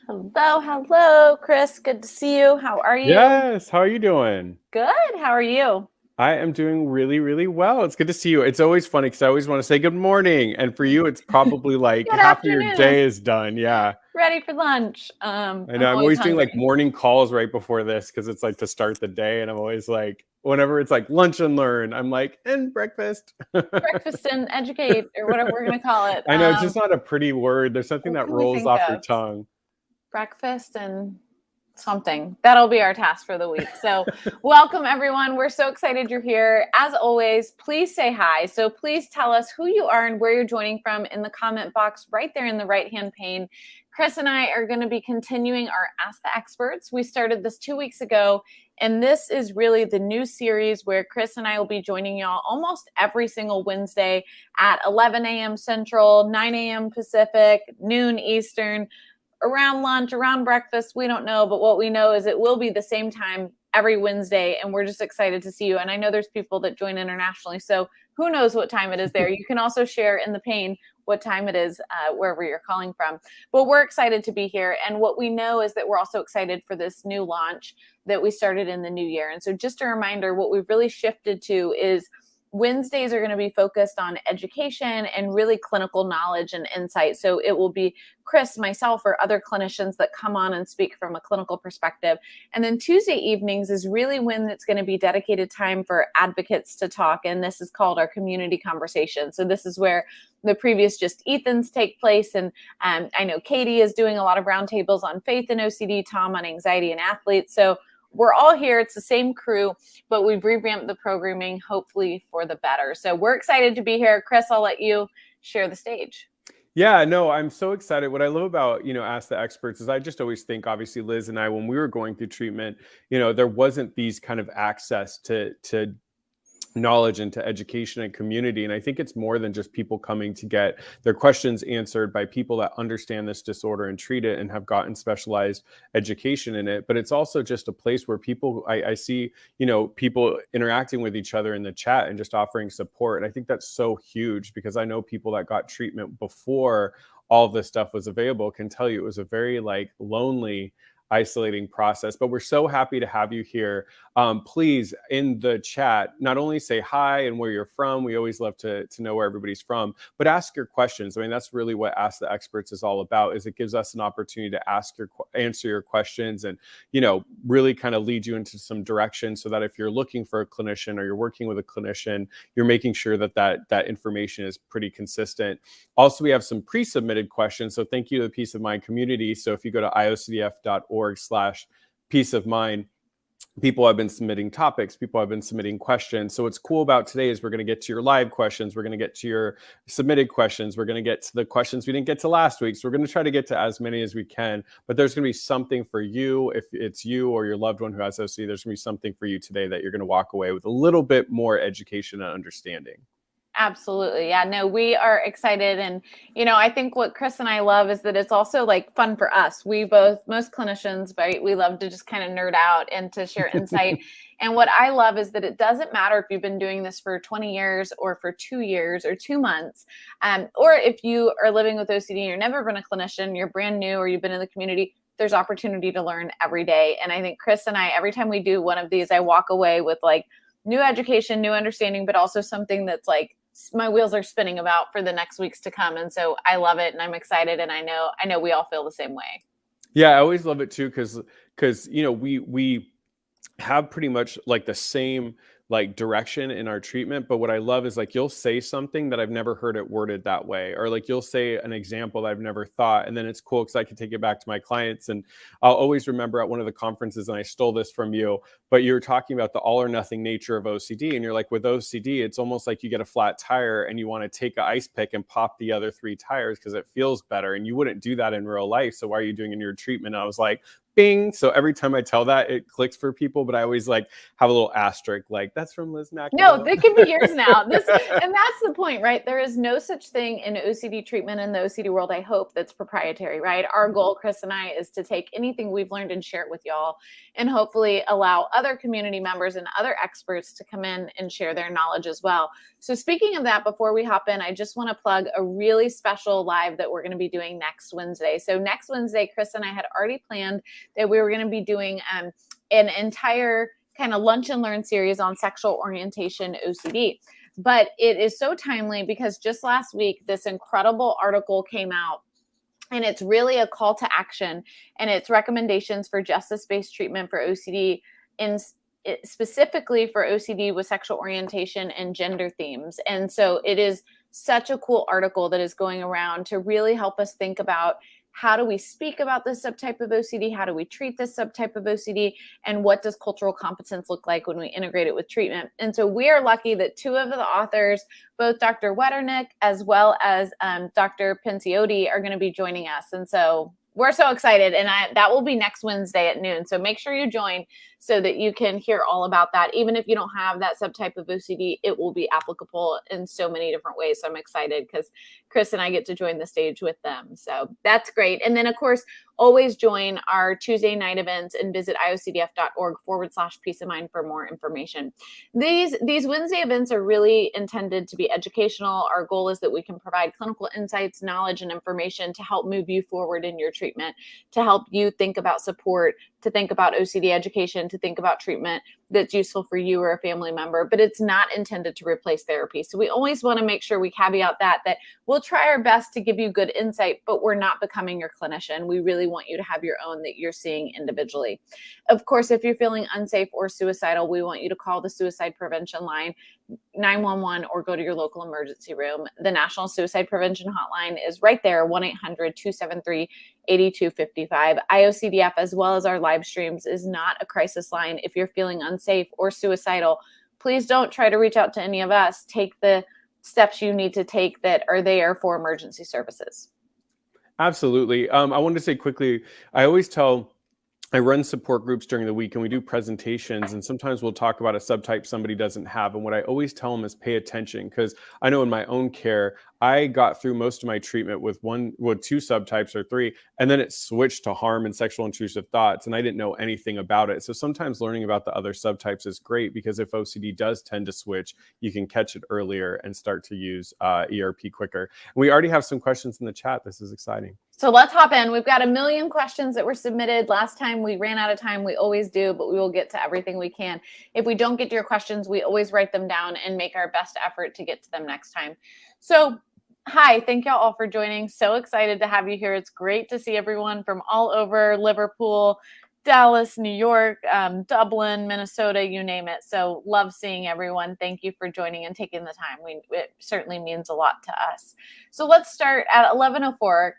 Hello, Chris. Good to see you. How are you? Yes, how are you doing? Good. How are you? I am doing really, really well. It's good to see you. It's always funny because I always want to say good morning. And for you, it's probably like Good half of your afternoon. day is done. Yeah. Ready for lunch. I I'm know I'm always always doing like hungry. morning calls right before this because it's like to start the day. And I'm always like, whenever it's like lunch and learn, I'm like, and breakfast. Breakfast and educate, or whatever we're gonna call it. I know it's just not a pretty word. There's something What that can we rolls think off your of? tongue. Breakfast and something. That'll be our task for the week. So, welcome everyone. We're so excited you're here. As always, please say hi. So, please tell us who you are and where you're joining from in the comment box right there in the right-hand pane. Chris and I are going to be continuing our Ask the Experts. We started this 2 weeks ago, and this is really the new series where Chris and I will be joining y'all almost every single Wednesday at 11 a.m. Central, 9 a.m. Pacific, noon Eastern, around lunch, around breakfast. We don't know, but what we know is it will be the same time every Wednesday, and we're just excited to see you. And I know there's people that join internationally, so who knows what time it is there. You can also share in the pane what time it is wherever you're calling from. But we're excited to be here. And what we know is that we're also excited for this new launch that we started in the new year. And so just a reminder, what we've really shifted to is Wednesdays are going to be focused on education and really clinical knowledge and insight. So it will be Chris, myself, or other clinicians that come on and speak from a clinical perspective. And then Tuesday evenings is really when it's going to be dedicated time for advocates to talk. And this is called our community conversation. So this is where the previous Just Ethans take place. And I know Katie is doing a lot of roundtables on faith and OCD, Tom on anxiety and athletes. So we're all here. It's the same crew, but we've revamped the programming, hopefully for the better. So we're excited to be here. Chris, I'll let you share the stage. Yeah, no, I'm so excited. What I love about, Ask the Experts is I just always think, obviously, Liz and I, when we were going through treatment, there wasn't these kind of access to knowledge and to education and community. And I think it's more than just people coming to get their questions answered by people that understand this disorder and treat it and have gotten specialized education in it. But it's also just a place where people, I see, people interacting with each other in the chat and just offering support. And I think that's so huge because I know people that got treatment before all of this stuff was available can tell you it was a very like lonely, isolating process. But we're so happy to have you here. Please, in the chat, not only say hi and where you're from. We always love to know where everybody's from, but ask your questions. I mean, that's really what Ask the Experts is all about. Is it gives us an opportunity to answer your questions and really kind of lead you into some direction, so that if you're looking for a clinician or you're working with a clinician, you're making sure that information is pretty consistent. Also, we have some pre-submitted questions. So thank you to the Peace of Mind community. So if you go to iocdf.org/peace of mind, people have been submitting topics, people have been submitting questions. So what's cool about today is we're going to get to your live questions, we're going to get to your submitted questions, we're going to get to the questions we didn't get to last week. So we're going to try to get to as many as we can, but there's going to be something for you. If it's you or your loved one who has OCD, there's going to be something for you today that you're going to walk away with a little bit more education and understanding. Absolutely. Yeah, no, we are excited. And, I think what Chris and I love is that it's also like fun for us. Most clinicians, right? We love to just kind of nerd out and to share insight. And what I love is that it doesn't matter if you've been doing this for 20 years or for 2 years or 2 months, or if you are living with OCD and you've never been a clinician, you're brand new, or you've been in the community, there's opportunity to learn every day. And I think Chris and I, every time we do one of these, I walk away with like new education, new understanding, but also something that's like, my wheels are spinning about for the next weeks to come. And so I love it and I'm excited. And I know we all feel the same way. Yeah, I always love it too, because we have pretty much like the same like direction in our treatment. But what I love is like you'll say something that I've never heard it worded that way, or like you'll say an example that I've never thought, and then it's cool because I can take it back to my clients. And I'll always remember at one of the conferences, and I stole this from you, but you're talking about the all or nothing nature of OCD, and you're like, with OCD it's almost like you get a flat tire and you want to take an ice pick and pop the other 3 tires because it feels better, and you wouldn't do that in real life, so why are you doing it in your treatment? And I was like, bing. So every time I tell that, it clicks for people, but I always like have a little asterisk, like that's from Liz McEnroe. No, they can be yours now. And that's the point, right? There is no such thing in OCD treatment in the OCD world, I hope, that's proprietary, right? Our goal, Chris and I, is to take anything we've learned and share it with y'all, and hopefully allow other community members and other experts to come in and share their knowledge as well. So speaking of that, before we hop in, I just want to plug a really special live that we're going to be doing next Wednesday. So next Wednesday, Chris and I had already planned that we were going to be doing an entire kind of lunch and learn series on sexual orientation OCD. But it is so timely because just last week, this incredible article came out, and it's really a call to action, and it's recommendations for justice-based treatment for OCD, specifically for OCD with sexual orientation and gender themes. And so it is such a cool article that is going around to really help us think about how do we speak about this subtype of OCD? How do we treat this subtype of OCD? And what does cultural competence look like when we integrate it with treatment? And so we are lucky that two of the authors, both Dr. Wetternick as well as Dr. Pinciotti, are going to be joining us. And so we're so excited. And that will be next Wednesday at noon. So make sure you join so that you can hear all about that. Even if you don't have that subtype of OCD, it will be applicable in so many different ways. So I'm excited because Chris and I get to join the stage with them. So that's great. And then, of course, always join our Tuesday night events and visit iocdf.org/peace of mind for more information. These Wednesday events are really intended to be educational. Our goal is that we can provide clinical insights, knowledge, and information to help move you forward in your treatment, to help you think about support, to think about OCD education, to think about treatment that's useful for you or a family member, but it's not intended to replace therapy. So we always want to make sure we caveat that we'll try our best to give you good insight, but we're not becoming your clinician. We really want you to have your own that you're seeing individually. Of course, if you're feeling unsafe or suicidal, we want you to call the suicide prevention line, 911, or go to your local emergency room. The National Suicide Prevention Hotline is right there, 1-800-273-8255. IOCDF, as well as our live streams, is not a crisis line. If you're feeling unsafe or suicidal, please don't try to reach out to any of us. Take the steps you need to take that are there for emergency services. Absolutely. I wanted to say quickly, I run support groups during the week, and we do presentations, and sometimes we'll talk about a subtype somebody doesn't have. And what I always tell them is pay attention, because I know in my own care, I got through most of my treatment with two subtypes or three, and then it switched to harm and sexual intrusive thoughts, and I didn't know anything about it. So sometimes learning about the other subtypes is great, because if OCD does tend to switch, you can catch it earlier and start to use ERP quicker. And we already have some questions in the chat. This is exciting. So let's hop in. We've got a million questions that were submitted. Last time we ran out of time. We always do, but we will get to everything we can. If we don't get to your questions, we always write them down and make our best effort to get to them next time. So hi, thank y'all all for joining. So excited to have you here. It's great to see everyone from all over Liverpool, Dallas, New York, Dublin, Minnesota, you name it. So love seeing everyone. Thank you for joining and taking the time. It certainly means a lot to us. So let's start at 11:04.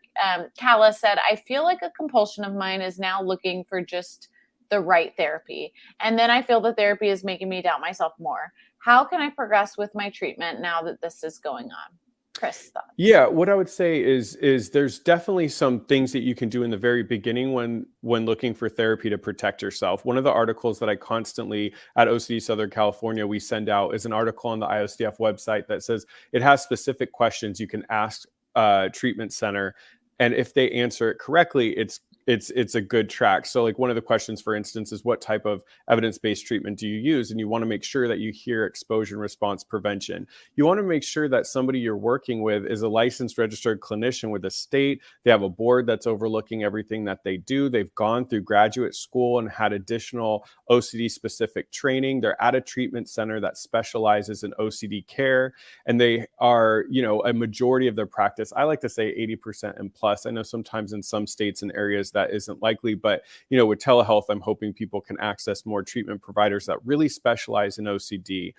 Kala said, I feel like a compulsion of mine is now looking for just the right therapy. And then I feel the therapy is making me doubt myself more. How can I progress with my treatment now that this is going on? Chris, thoughts? Yeah, what I would say is there's definitely some things that you can do in the very beginning when looking for therapy to protect yourself. One of the articles that I constantly at OCD Southern California we send out is an article on the IOCDF website that says it has specific questions you can ask treatment center, and if they answer it correctly, it's a good track. So like one of the questions, for instance, is what type of evidence-based treatment do you use? And you want to make sure that you hear exposure and response prevention. You want to make sure that somebody you're working with is a licensed registered clinician with the state. They have a board that's overlooking everything that they do. They've gone through graduate school and had additional OCD specific training. They're at a treatment center that specializes in OCD care. And they are, a majority of their practice, I like to say 80% and plus. I know sometimes in some states and areas that isn't likely, but with telehealth, I'm hoping people can access more treatment providers that really specialize in OCD.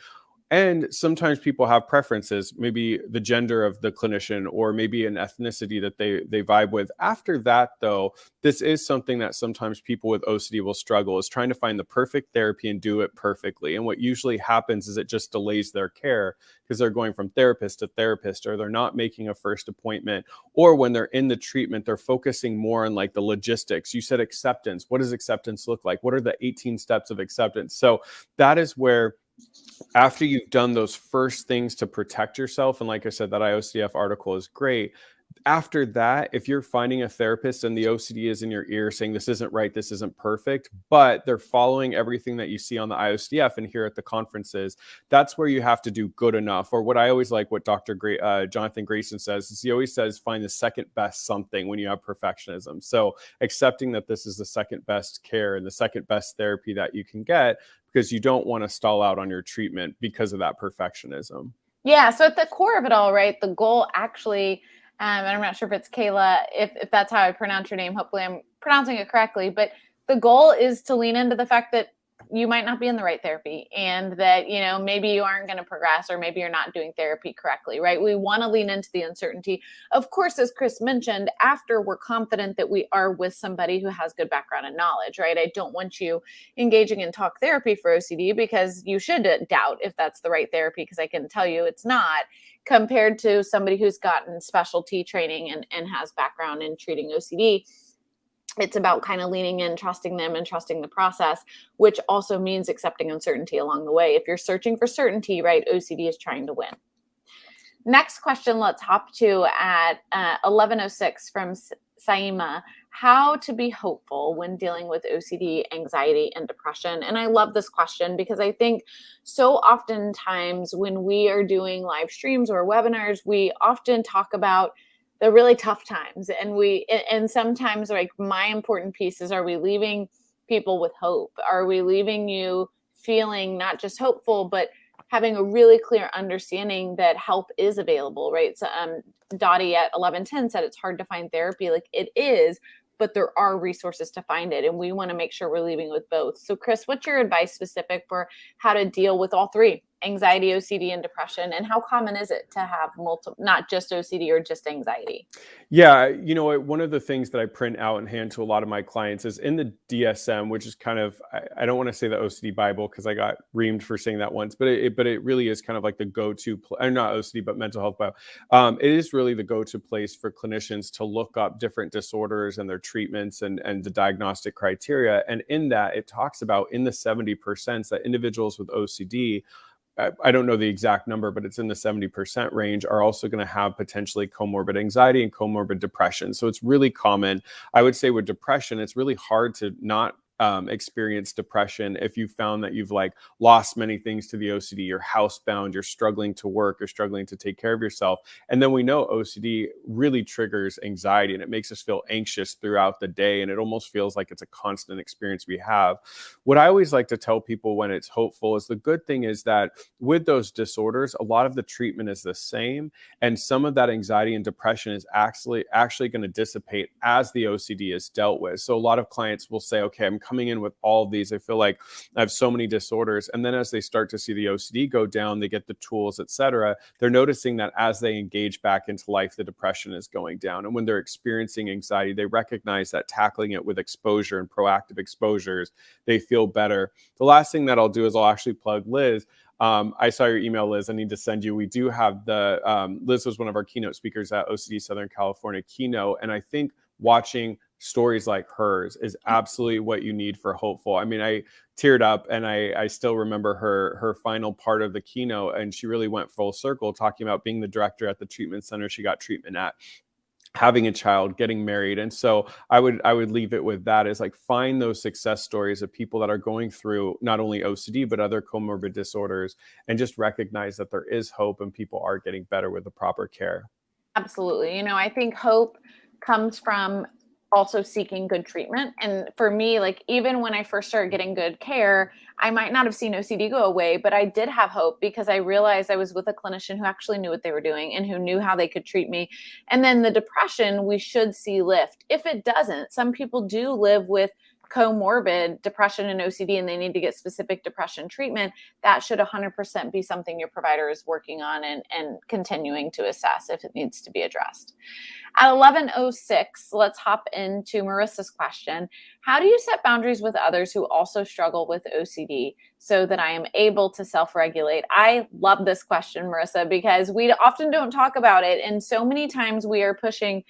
And sometimes people have preferences, maybe the gender of the clinician or maybe an ethnicity that they vibe with. After that, though, this is something that sometimes people with OCD will struggle, is trying to find the perfect therapy and do it perfectly. And what usually happens is it just delays their care because they're going from therapist to therapist, or they're not making a first appointment, or when they're in the treatment, they're focusing more on like the logistics. You said acceptance. What does acceptance look like? What are the 18 steps of acceptance? So that is where, after you've done those first things to protect yourself, and like I said, that IOCDF article is great. After that, if you're finding a therapist and the OCD is in your ear saying this isn't right, this isn't perfect, but they're following everything that you see on the IOCDF and here at the conferences, that's where you have to do good enough. Or what I always like, what Jonathan Grayson says, is he always says, find the second best something when you have perfectionism. So accepting that this is the second best care and the second best therapy that you can get, because you don't want to stall out on your treatment because of that perfectionism. Yeah. So at the core of it all, right, the goal actually, and I'm not sure if it's Kayla, if that's how I pronounce your name. Hopefully I'm pronouncing it correctly. But the goal is to lean into the fact that you might not be in the right therapy, and that, maybe you aren't going to progress, or maybe you're not doing therapy correctly, right? We want to lean into the uncertainty. Of course, as Chris mentioned, after we're confident that we are with somebody who has good background and knowledge, right? I don't want you engaging in talk therapy for OCD, because you should doubt if that's the right therapy, because I can tell you it's not, compared to somebody who's gotten specialty training and has background in treating OCD. It's about kind of leaning in, trusting them, and trusting the process, which also means accepting uncertainty along the way. If you're searching for certainty, right, OCD is trying to win. Next question, let's hop to at 1106 from Saima. How to be hopeful when dealing with OCD, anxiety, and depression? And I love this question, because I think so oftentimes when we are doing live streams or webinars, we often talk about the really tough times. And sometimes, like, my important piece is, are we leaving people with hope? Are we leaving you feeling not just hopeful, but having a really clear understanding that help is available, right? So Dottie at 1110 said it's hard to find therapy. Like, it is, but there are resources to find it. And we want to make sure we're leaving with both. So Chris, what's your advice specific for how to deal with all three: anxiety, OCD, and depression? And how common is it to have multiple, not just OCD or just anxiety? Yeah, one of the things that I print out and hand to a lot of my clients is in the DSM, which is kind of, I don't want to say the OCD Bible, because I got reamed for saying that once, but it really is kind of like the go-to, not OCD, but mental health Bible. It is really the go-to place for clinicians to look up different disorders and their treatments and the diagnostic criteria. And in that, it talks about in the 70% that individuals with OCD, I don't know the exact number, but it's in the 70% range, are also going to have potentially comorbid anxiety and comorbid depression. So it's really common. I would say with depression, it's really hard to not experience depression if you found that you've like lost many things to the OCD, you're housebound, you're struggling to work, you're struggling to take care of yourself. And then we know OCD really triggers anxiety, and it makes us feel anxious throughout the day. And it almost feels like it's a constant experience we have. What I always like to tell people when it's hopeful is, the good thing is that with those disorders, a lot of the treatment is the same. And some of that anxiety and depression is actually going to dissipate as the OCD is dealt with. So a lot of clients will say, okay, I'm coming in with all of these, I feel like I have so many disorders. And then as they start to see the OCD go down, they get the tools, etc. They're noticing that as they engage back into life, the depression is going down. And when they're experiencing anxiety, they recognize that tackling it with exposure and proactive exposures, they feel better. The last thing that I'll do is I'll actually plug Liz. I saw your email, Liz. I need to send you. We do have Liz was one of our keynote speakers at OCD Southern California keynote. And I think watching stories like hers is absolutely what you need for hopeful. I mean, I teared up, and I still remember her final part of the keynote, and she really went full circle talking about being the director at the treatment center she got treatment at, having a child, getting married. And so I would leave it with that, is like, find those success stories of people that are going through not only OCD, but other comorbid disorders, and just recognize that there is hope and people are getting better with the proper care. Absolutely. I think hope comes from also seeking good treatment. And for me, like, even when I first started getting good care, I might not have seen OCD go away, but I did have hope, because I realized I was with a clinician who actually knew what they were doing and who knew how they could treat me. And then the depression, we should see lift. If it doesn't, some people do live with comorbid depression and OCD and they need to get specific depression treatment, that should 100% be something your provider is working on and continuing to assess if it needs to be addressed. At 11:06, let's hop into Marissa's question. How do you set boundaries with others who also struggle with OCD so that I am able to self-regulate? I love this question, Marissa, because we often don't talk about it. And so many times we are pushing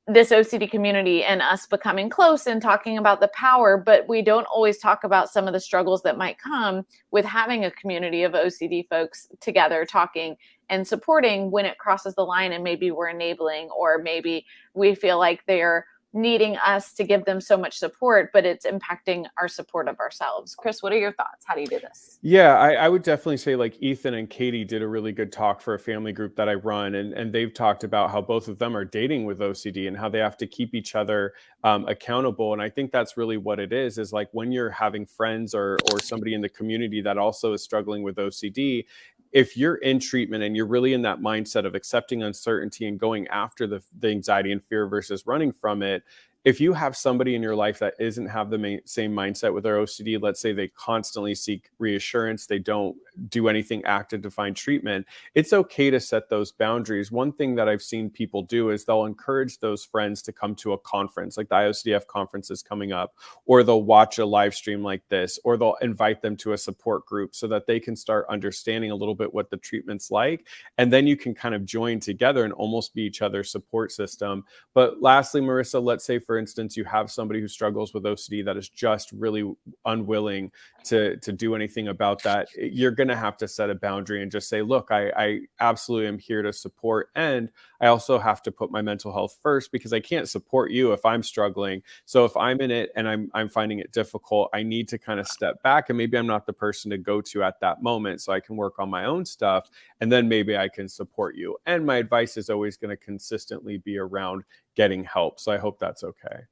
this OCD community and us becoming close and talking about the power, but we don't always talk about some of the struggles that might come with having a community of OCD folks together talking and supporting when it crosses the line and maybe we're enabling, or maybe we feel like they're needing us to give them so much support, but it's impacting our support of ourselves. Chris, what are your thoughts? How do you do this? Yeah, I would definitely say like Ethan and Katie did a really good talk for a family group that I run. And they've talked about how both of them are dating with OCD and how they have to keep each other accountable. And I think that's really what it is like when you're having friends or somebody in the community that also is struggling with OCD, if you're in treatment and you're really in that mindset of accepting uncertainty and going after the anxiety and fear versus running from it, if you have somebody in your life that isn't have the same mindset with their OCD, let's say they constantly seek reassurance, they don't do anything active to find treatment, it's okay to set those boundaries. One thing that I've seen people do is they'll encourage those friends to come to a conference, like the IOCDF conference is coming up, or they'll watch a live stream like this, or they'll invite them to a support group so that they can start understanding a little bit what the treatment's like. And then you can kind of join together and almost be each other's support system. But lastly, Marissa, let's say, for instance, you have somebody who struggles with OCD that is just really unwilling to do anything about that. You're going to have to set a boundary and just say, look, I absolutely am here to support. And I also have to put my mental health first because I can't support you if I'm struggling. So if I'm in it and I'm finding it difficult, I need to kind of step back, and maybe I'm not the person to go to at that moment, so I can work on my own stuff. And then maybe I can support you. And my advice is always going to consistently be around getting help. So I hope that's okay.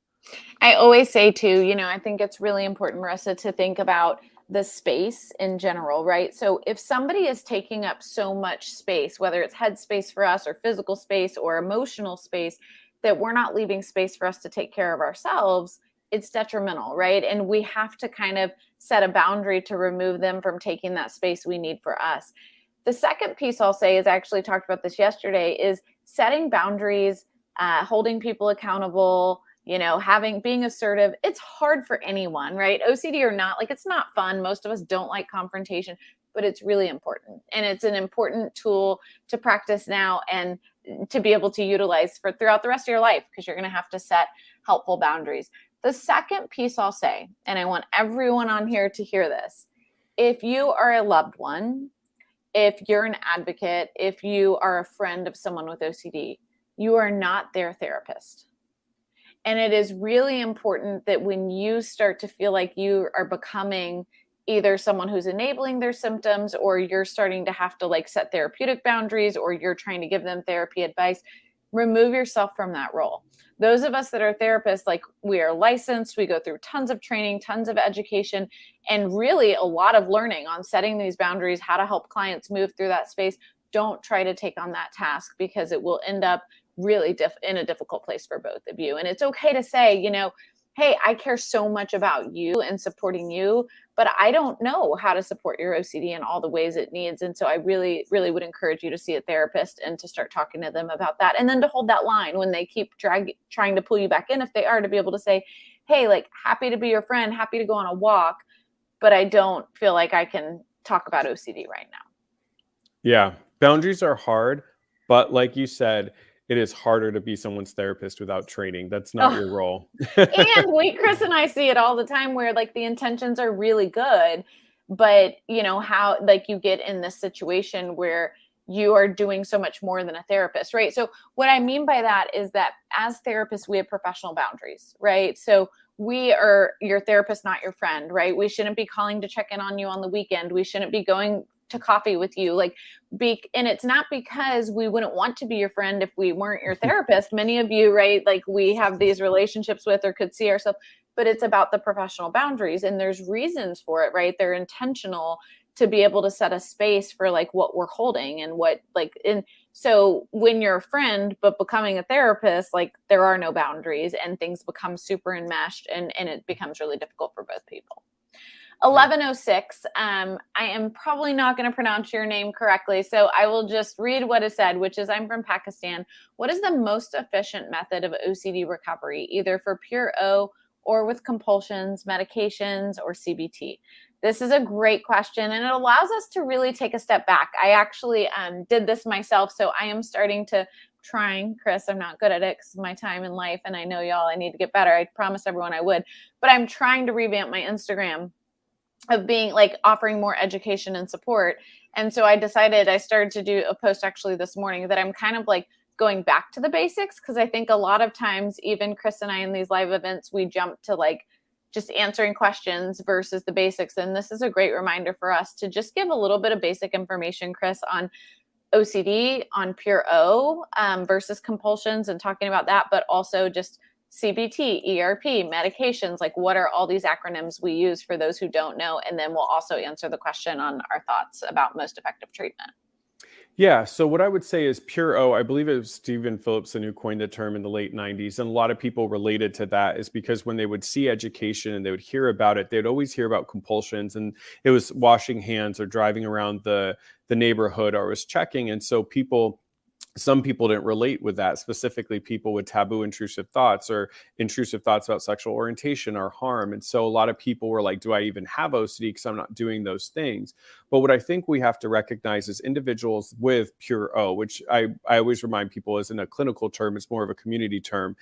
I always say too, I think it's really important, Marissa, to think about the space in general, right? So if somebody is taking up so much space, whether it's head space for us or physical space or emotional space, that we're not leaving space for us to take care of ourselves, it's detrimental, right? And we have to kind of set a boundary to remove them from taking that space we need for us. The second piece I'll say is, I actually talked about this yesterday, is setting boundaries, holding people accountable, being assertive. It's hard for anyone, right? OCD or not, like, it's not fun. Most of us don't like confrontation, but it's really important. And it's an important tool to practice now and to be able to utilize for throughout the rest of your life, because you're going to have to set helpful boundaries. The second piece I'll say, and I want everyone on here to hear this, if you are a loved one, if you're an advocate, if you are a friend of someone with OCD, you are not their therapist. And it is really important that when you start to feel like you are becoming either someone who's enabling their symptoms, or you're starting to have to set therapeutic boundaries, or you're trying to give them therapy advice, remove yourself from that role. Those of us that are therapists, we are licensed, we go through tons of training, tons of education, and really a lot of learning on setting these boundaries, how to help clients move through that space. Don't try to take on that task, because it will end up really in a difficult place for both of you. And it's okay to say, hey, I care so much about you and supporting you, but I don't know how to support your OCD in all the ways it needs. And so I really, really would encourage you to see a therapist and to start talking to them about that. And then to hold that line when they keep trying to pull you back in, if they are, to be able to say, hey, happy to be your friend, happy to go on a walk, but I don't feel like I can talk about OCD right now. Yeah, boundaries are hard, but like you said, it is harder to be someone's therapist without training. That's not your role. And Chris and I see it all the time where the intentions are really good, but how you get in this situation where you are doing so much more than a therapist, right? So what I mean by that is that as therapists, we have professional boundaries, right? So we are your therapist, not your friend, right? We shouldn't be calling to check in on you on the weekend. We shouldn't be going to coffee with you. And it's not because we wouldn't want to be your friend if we weren't your therapist. Many of you, right? We have these relationships with or could see ourselves, but it's about the professional boundaries, and there's reasons for it, right? They're intentional to be able to set a space for like what we're holding and what like, and so when you're a friend, but becoming a therapist, like there are no boundaries and things become super enmeshed and it becomes really difficult for both people. 1106. I am probably not going to pronounce your name correctly, so I will just read what is said, which is, I'm from Pakistan. What is the most efficient method of OCD recovery, either for pure O or with compulsions, medications, or CBT? This is a great question, and it allows us to really take a step back. I actually did this myself, so I am starting to Chris, I'm not good at it because of my time in life, and I know y'all, I need to get better. I promised everyone I would, but I'm trying to revamp my Instagram of being like offering more education and support. And so I decided, I started to do a post actually this morning that I'm kind of like going back to the basics, because I think a lot of times, even Chris and I in these live events, we jump to like just answering questions versus the basics. And this is a great reminder for us to just give a little bit of basic information, Chris, on OCD, on pure O versus compulsions, and talking about that, but also just CBT, ERP, medications, like what are all these acronyms we use for those who don't know? And then we'll also answer the question on our thoughts about most effective treatment. Yeah. So what I would say is pure O, I believe it was Stephen Phillipson who coined the term in the late 90s. And a lot of people related to that is because when they would see education and they would hear about it, they'd always hear about compulsions, and it was washing hands or driving around the neighborhood or was checking. And so some people didn't relate with that, specifically people with taboo intrusive thoughts or intrusive thoughts about sexual orientation or harm. And so a lot of people were like, do I even have OCD because I'm not doing those things? But what I think we have to recognize is individuals with pure O, which I always remind people isn't a clinical term, it's more of a community term.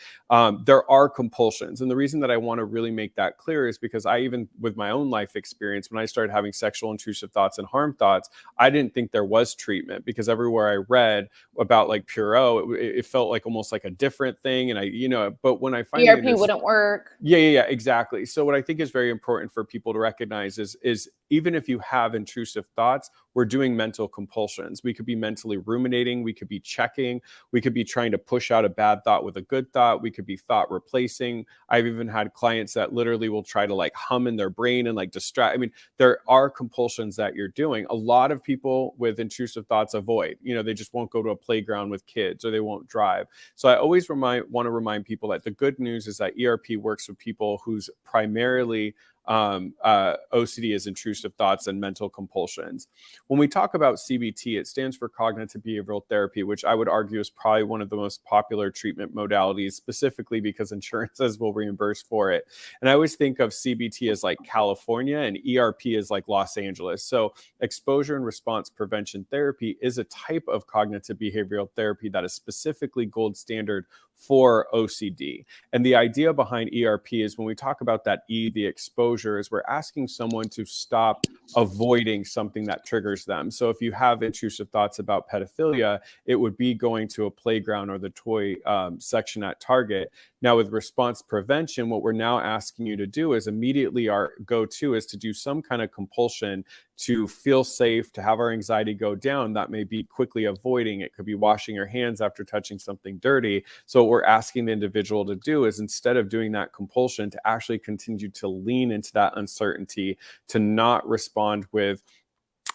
There are compulsions. And the reason that I want to really make that clear is because I, even with my own life experience, when I started having sexual intrusive thoughts and harm thoughts, I didn't think there was treatment, because everywhere I read about like pure O, it felt like almost like a different thing. And but when I finally ERP wouldn't work. Yeah, exactly. So what I think is very important for people to recognize is even if you have intrusive thoughts, we're doing mental compulsions. We could be mentally ruminating. We could be checking. We could be trying to push out a bad thought with a good thought. We could be thought replacing. I've even had clients that literally will try to like hum in their brain and like distract. I mean, there are compulsions that you're doing. A lot of people with intrusive thoughts avoid. They just won't go to a playground with kids, or they won't drive. So I always want to remind people that the good news is that ERP works with people whose primarily OCD is intrusive thoughts and mental compulsions. When we talk about CBT, it stands for cognitive behavioral therapy, which I would argue is probably one of the most popular treatment modalities, specifically because insurances will reimburse for it. And I always think of CBT as like California and ERP as like Los Angeles. So exposure and response prevention therapy is a type of cognitive behavioral therapy that is specifically gold standard for OCD. And the idea behind ERP is, when we talk about that E, the exposure, is we're asking someone to stop avoiding something that triggers them. So if you have intrusive thoughts about pedophilia, it would be going to a playground or the toy section at Target. Now with response prevention, what we're now asking you to do is immediately, our go-to is to do some kind of compulsion to feel safe, to have our anxiety go down. That may be quickly avoiding. It could be washing your hands after touching something dirty. So what we're asking the individual to do is, instead of doing that compulsion, to actually continue to lean into that uncertainty, to not respond with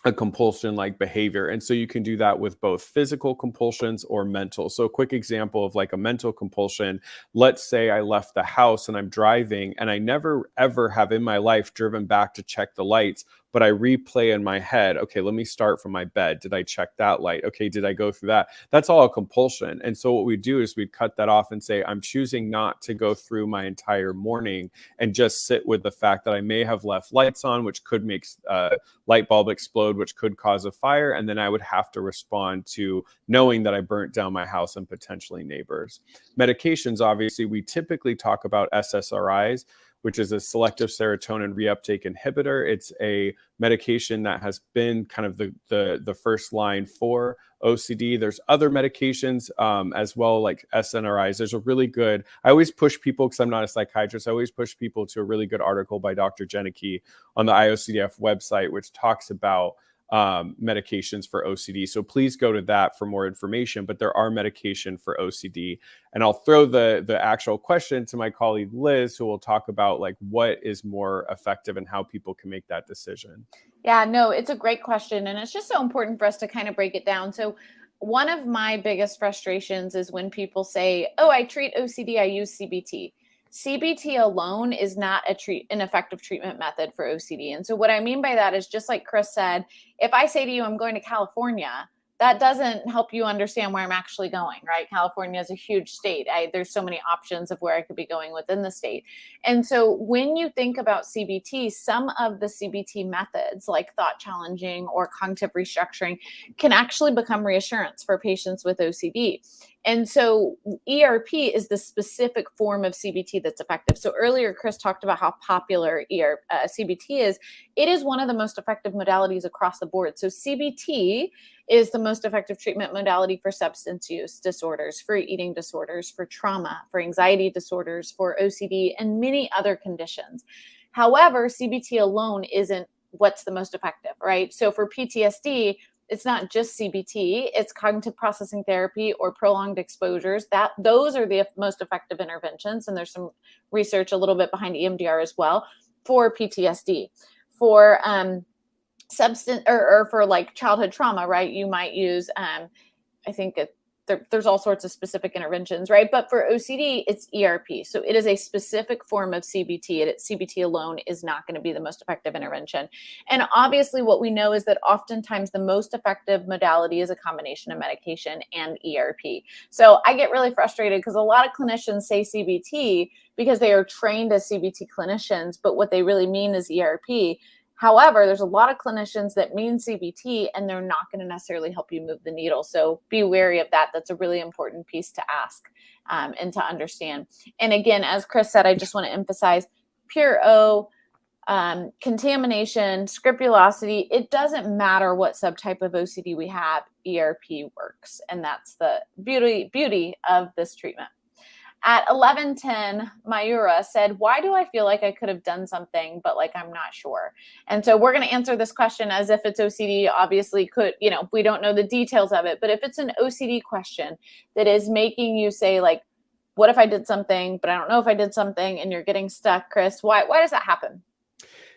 a compulsion like behavior. And so you can do that with both physical compulsions or mental. So a quick example of like a mental compulsion: let's say I left the house and I'm driving, and I never ever have in my life driven back to check the lights, but I replay in my head, okay, let me start from my bed. Did I check that light? Okay, did I go through that? That's all a compulsion. And so what we do is we'd cut that off and say, I'm choosing not to go through my entire morning and just sit with the fact that I may have left lights on, which could make light bulb explode, which could cause a fire. And then I would have to respond to knowing that I burnt down my house and potentially neighbors. Medications, obviously, we typically talk about SSRIs, which is a selective serotonin reuptake inhibitor. It's a medication that has been kind of the first line for OCD. There's other medications as well, like SNRIs. There's a really good, I always push people, because I'm not a psychiatrist, I always push people to a really good article by Dr. Janicki on the IOCDF website, which talks about medications for OCD. So please go to that for more information, but there are medication for OCD. And I'll throw the actual question to my colleague Liz, who will talk about like what is more effective and how people can make that decision. Yeah, no, it's a great question. And it's just so important for us to kind of break it down. So one of my biggest frustrations is when people say, oh, I treat OCD, I use CBT. CBT alone is not an effective treatment method for OCD. And so what I mean by that is, just like Chris said, if I say to you, I'm going to California, that doesn't help you understand where I'm actually going, right? California is a huge state. There's so many options of where I could be going within the state. And so when you think about CBT, some of the CBT methods like thought challenging or cognitive restructuring can actually become reassurance for patients with OCD. And so ERP is the specific form of CBT that's effective. So earlier, Chris talked about how popular CBT is. It is one of the most effective modalities across the board. So CBT is the most effective treatment modality for substance use disorders, for eating disorders, for trauma, for anxiety disorders, for OCD, and many other conditions. However, CBT alone isn't what's the most effective, right? So for PTSD, it's not just CBT, it's cognitive processing therapy or prolonged exposures. Those are the most effective interventions. And there's some research a little bit behind EMDR as well for PTSD. For substance or for like childhood trauma, right? You might use, I think there's all sorts of specific interventions, right? But for OCD, it's ERP. So it is a specific form of CBT. CBT alone is not going to be the most effective intervention. And obviously what we know is that oftentimes the most effective modality is a combination of medication and ERP. So I get really frustrated because a lot of clinicians say CBT because they are trained as CBT clinicians, but what they really mean is ERP. However, there's a lot of clinicians that mean CBT and they're not going to necessarily help you move the needle. So be wary of that. That's a really important piece to ask and to understand. And again, as Chris said, I just want to emphasize pure O, contamination, scrupulosity. It doesn't matter what subtype of OCD we have, ERP works. And that's the beauty of this treatment. At 11:10, Mayura said, why do I feel like I could have done something, but like I'm not sure? And so we're going to answer this question as if it's OCD. Obviously, we don't know the details of it, but if it's an OCD question that is making you say, like, what if I did something, but I don't know if I did something, and you're getting stuck, Chris, why does that happen?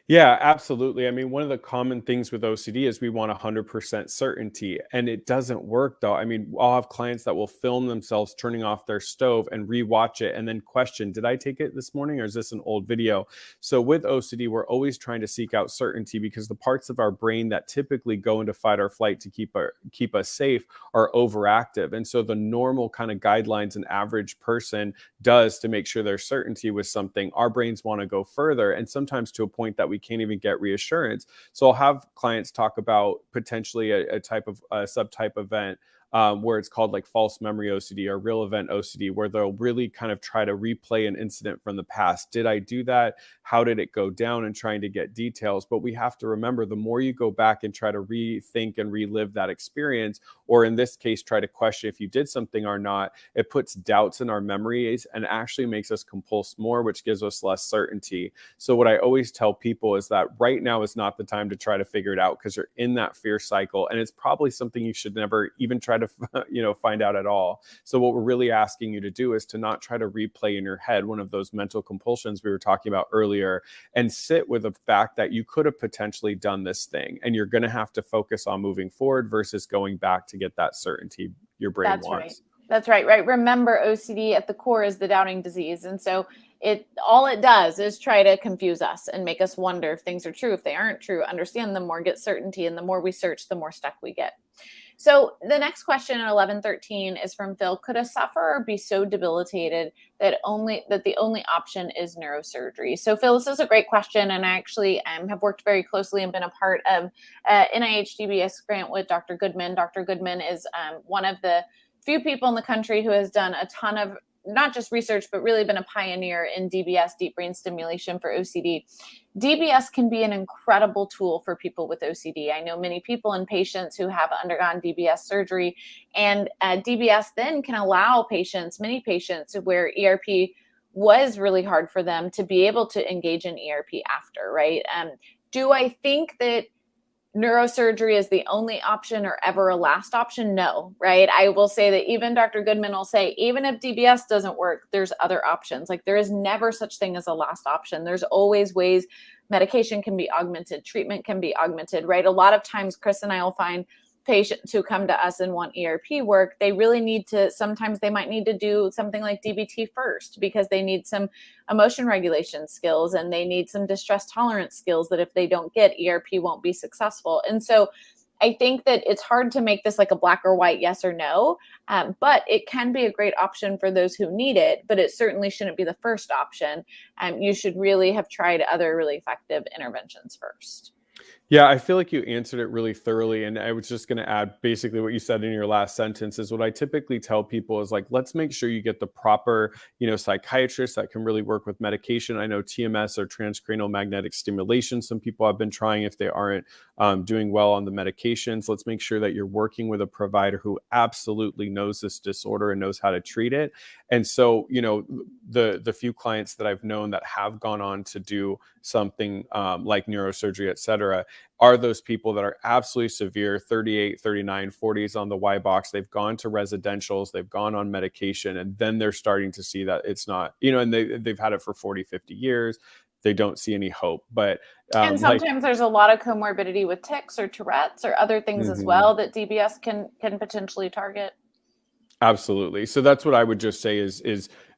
Yeah, absolutely. I mean, one of the common things with OCD is we want 100% certainty, and it doesn't work though. I mean, I'll have clients that will film themselves turning off their stove and rewatch it and then question, did I take it this morning or is this an old video? So with OCD, we're always trying to seek out certainty because the parts of our brain that typically go into fight or flight to keep us safe are overactive. And so the normal kind of guidelines an average person does to make sure there's certainty with something, our brains want to go further, and sometimes to a point that we can't even get reassurance. So I'll have clients talk about potentially a subtype event where it's called like false memory OCD or real event OCD, where they'll really kind of try to replay an incident from the past. Did I do that? How did it go down? And trying to get details. But we have to remember, the more you go back and try to rethink and relive that experience, or in this case, try to question if you did something or not, it puts doubts in our memories and actually makes us compulse more, which gives us less certainty. So what I always tell people is that right now is not the time to try to figure it out, because you're in that fear cycle, and it's probably something you should never even try to find out at all. So what we're really asking you to do is to not try to replay in your head one of those mental compulsions we were talking about earlier, and sit with the fact that you could have potentially done this thing, and you're going to have to focus on moving forward versus going back to get that certainty your brain wants. That's right. Remember, OCD at the core is the doubting disease. And so all it does is try to confuse us and make us wonder if things are true, if they aren't true, understand them more, get certainty. And the more we search, the more stuck we get. So the next question at 11:13 is from Phil. Could a sufferer be so debilitated that the only option is neurosurgery? So Phil, this is a great question. And I actually have worked very closely and been a part of NIH DBS grant with Dr. Goodman. Dr. Goodman is one of the few people in the country who has done a ton of not just research, but really been a pioneer in DBS, deep brain stimulation for OCD. DBS can be an incredible tool for people with OCD. I know many people and patients who have undergone DBS surgery, and DBS then can allow many patients where ERP was really hard for them, to be able to engage in ERP after, right? Do I think that neurosurgery is the only option or ever a last option? No, right? I will say that even Dr. Goodman will say, even if DBS doesn't work, there's other options. Like there is never such thing as a last option. There's always ways. Medication can be augmented, treatment can be augmented, right? A lot of times, Chris and I will find patients who come to us and want ERP work, they really need to, sometimes they might need to do something like DBT first because they need some emotion regulation skills and they need some distress tolerance skills that if they don't get, ERP won't be successful. And so I think that it's hard to make this like a black or white, yes or no, but it can be a great option for those who need it, but it certainly shouldn't be the first option. You should really have tried other really effective interventions first. Yeah, I feel like you answered it really thoroughly. And I was just going to add basically what you said in your last sentence is what I typically tell people is like, let's make sure you get the proper, psychiatrist that can really work with medication. I know TMS or transcranial magnetic stimulation, some people have been trying if they aren't doing well on the medications. Let's make sure that you're working with a provider who absolutely knows this disorder and knows how to treat it. And so, the few clients that I've known that have gone on to do something like neurosurgery, et cetera, are those people that are absolutely severe, 38, 39, 40s on the Y box. They've gone to residentials, they've gone on medication, and then they're starting to see that it's not, and they've had it for 40, 50 years. They don't see any hope. But and sometimes there's a lot of comorbidity with tics or Tourette's or other things as well that DBS can potentially target. Absolutely. So that's what I would just say is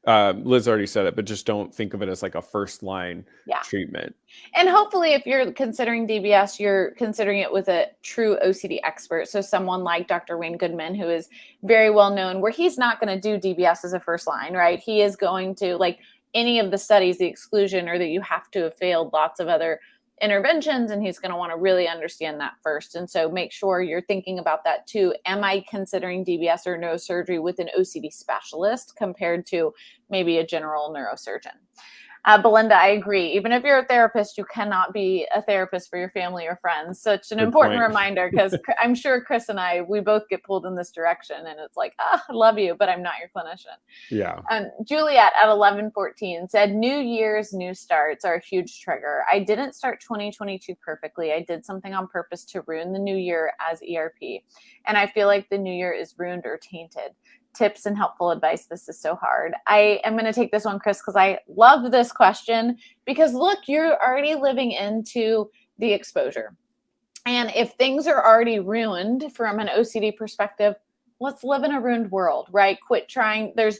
Liz already said it, but just don't think of it as like a first line treatment. And hopefully if you're considering DBS, you're considering it with a true OCD expert. So someone like Dr. Wayne Goodman, who is very well known, where he's not going to do DBS as a first line, right? He is going to, like any of the studies, the exclusion, or that you have to have failed lots of other interventions, and he's going to want to really understand that first. And so make sure you're thinking about that too. Am I considering DBS or neurosurgery with an OCD specialist compared to maybe a general neurosurgeon? Belinda, I agree. Even if you're a therapist, you cannot be a therapist for your family or friends. Such an important reminder, because I'm sure Chris and I, we both get pulled in this direction, and it's like, I love you, but I'm not your clinician. Yeah. Juliet at 1114 said, New Year's, new starts are a huge trigger. I didn't start 2022 perfectly. I did something on purpose to ruin the new year as ERP. And I feel like the new year is ruined or tainted. Tips and helpful advice. This is so hard. I am going to take this one, Chris, because I love this question, because look, you're already living into the exposure. And if things are already ruined from an OCD perspective, let's live in a ruined world, right? Quit trying. There's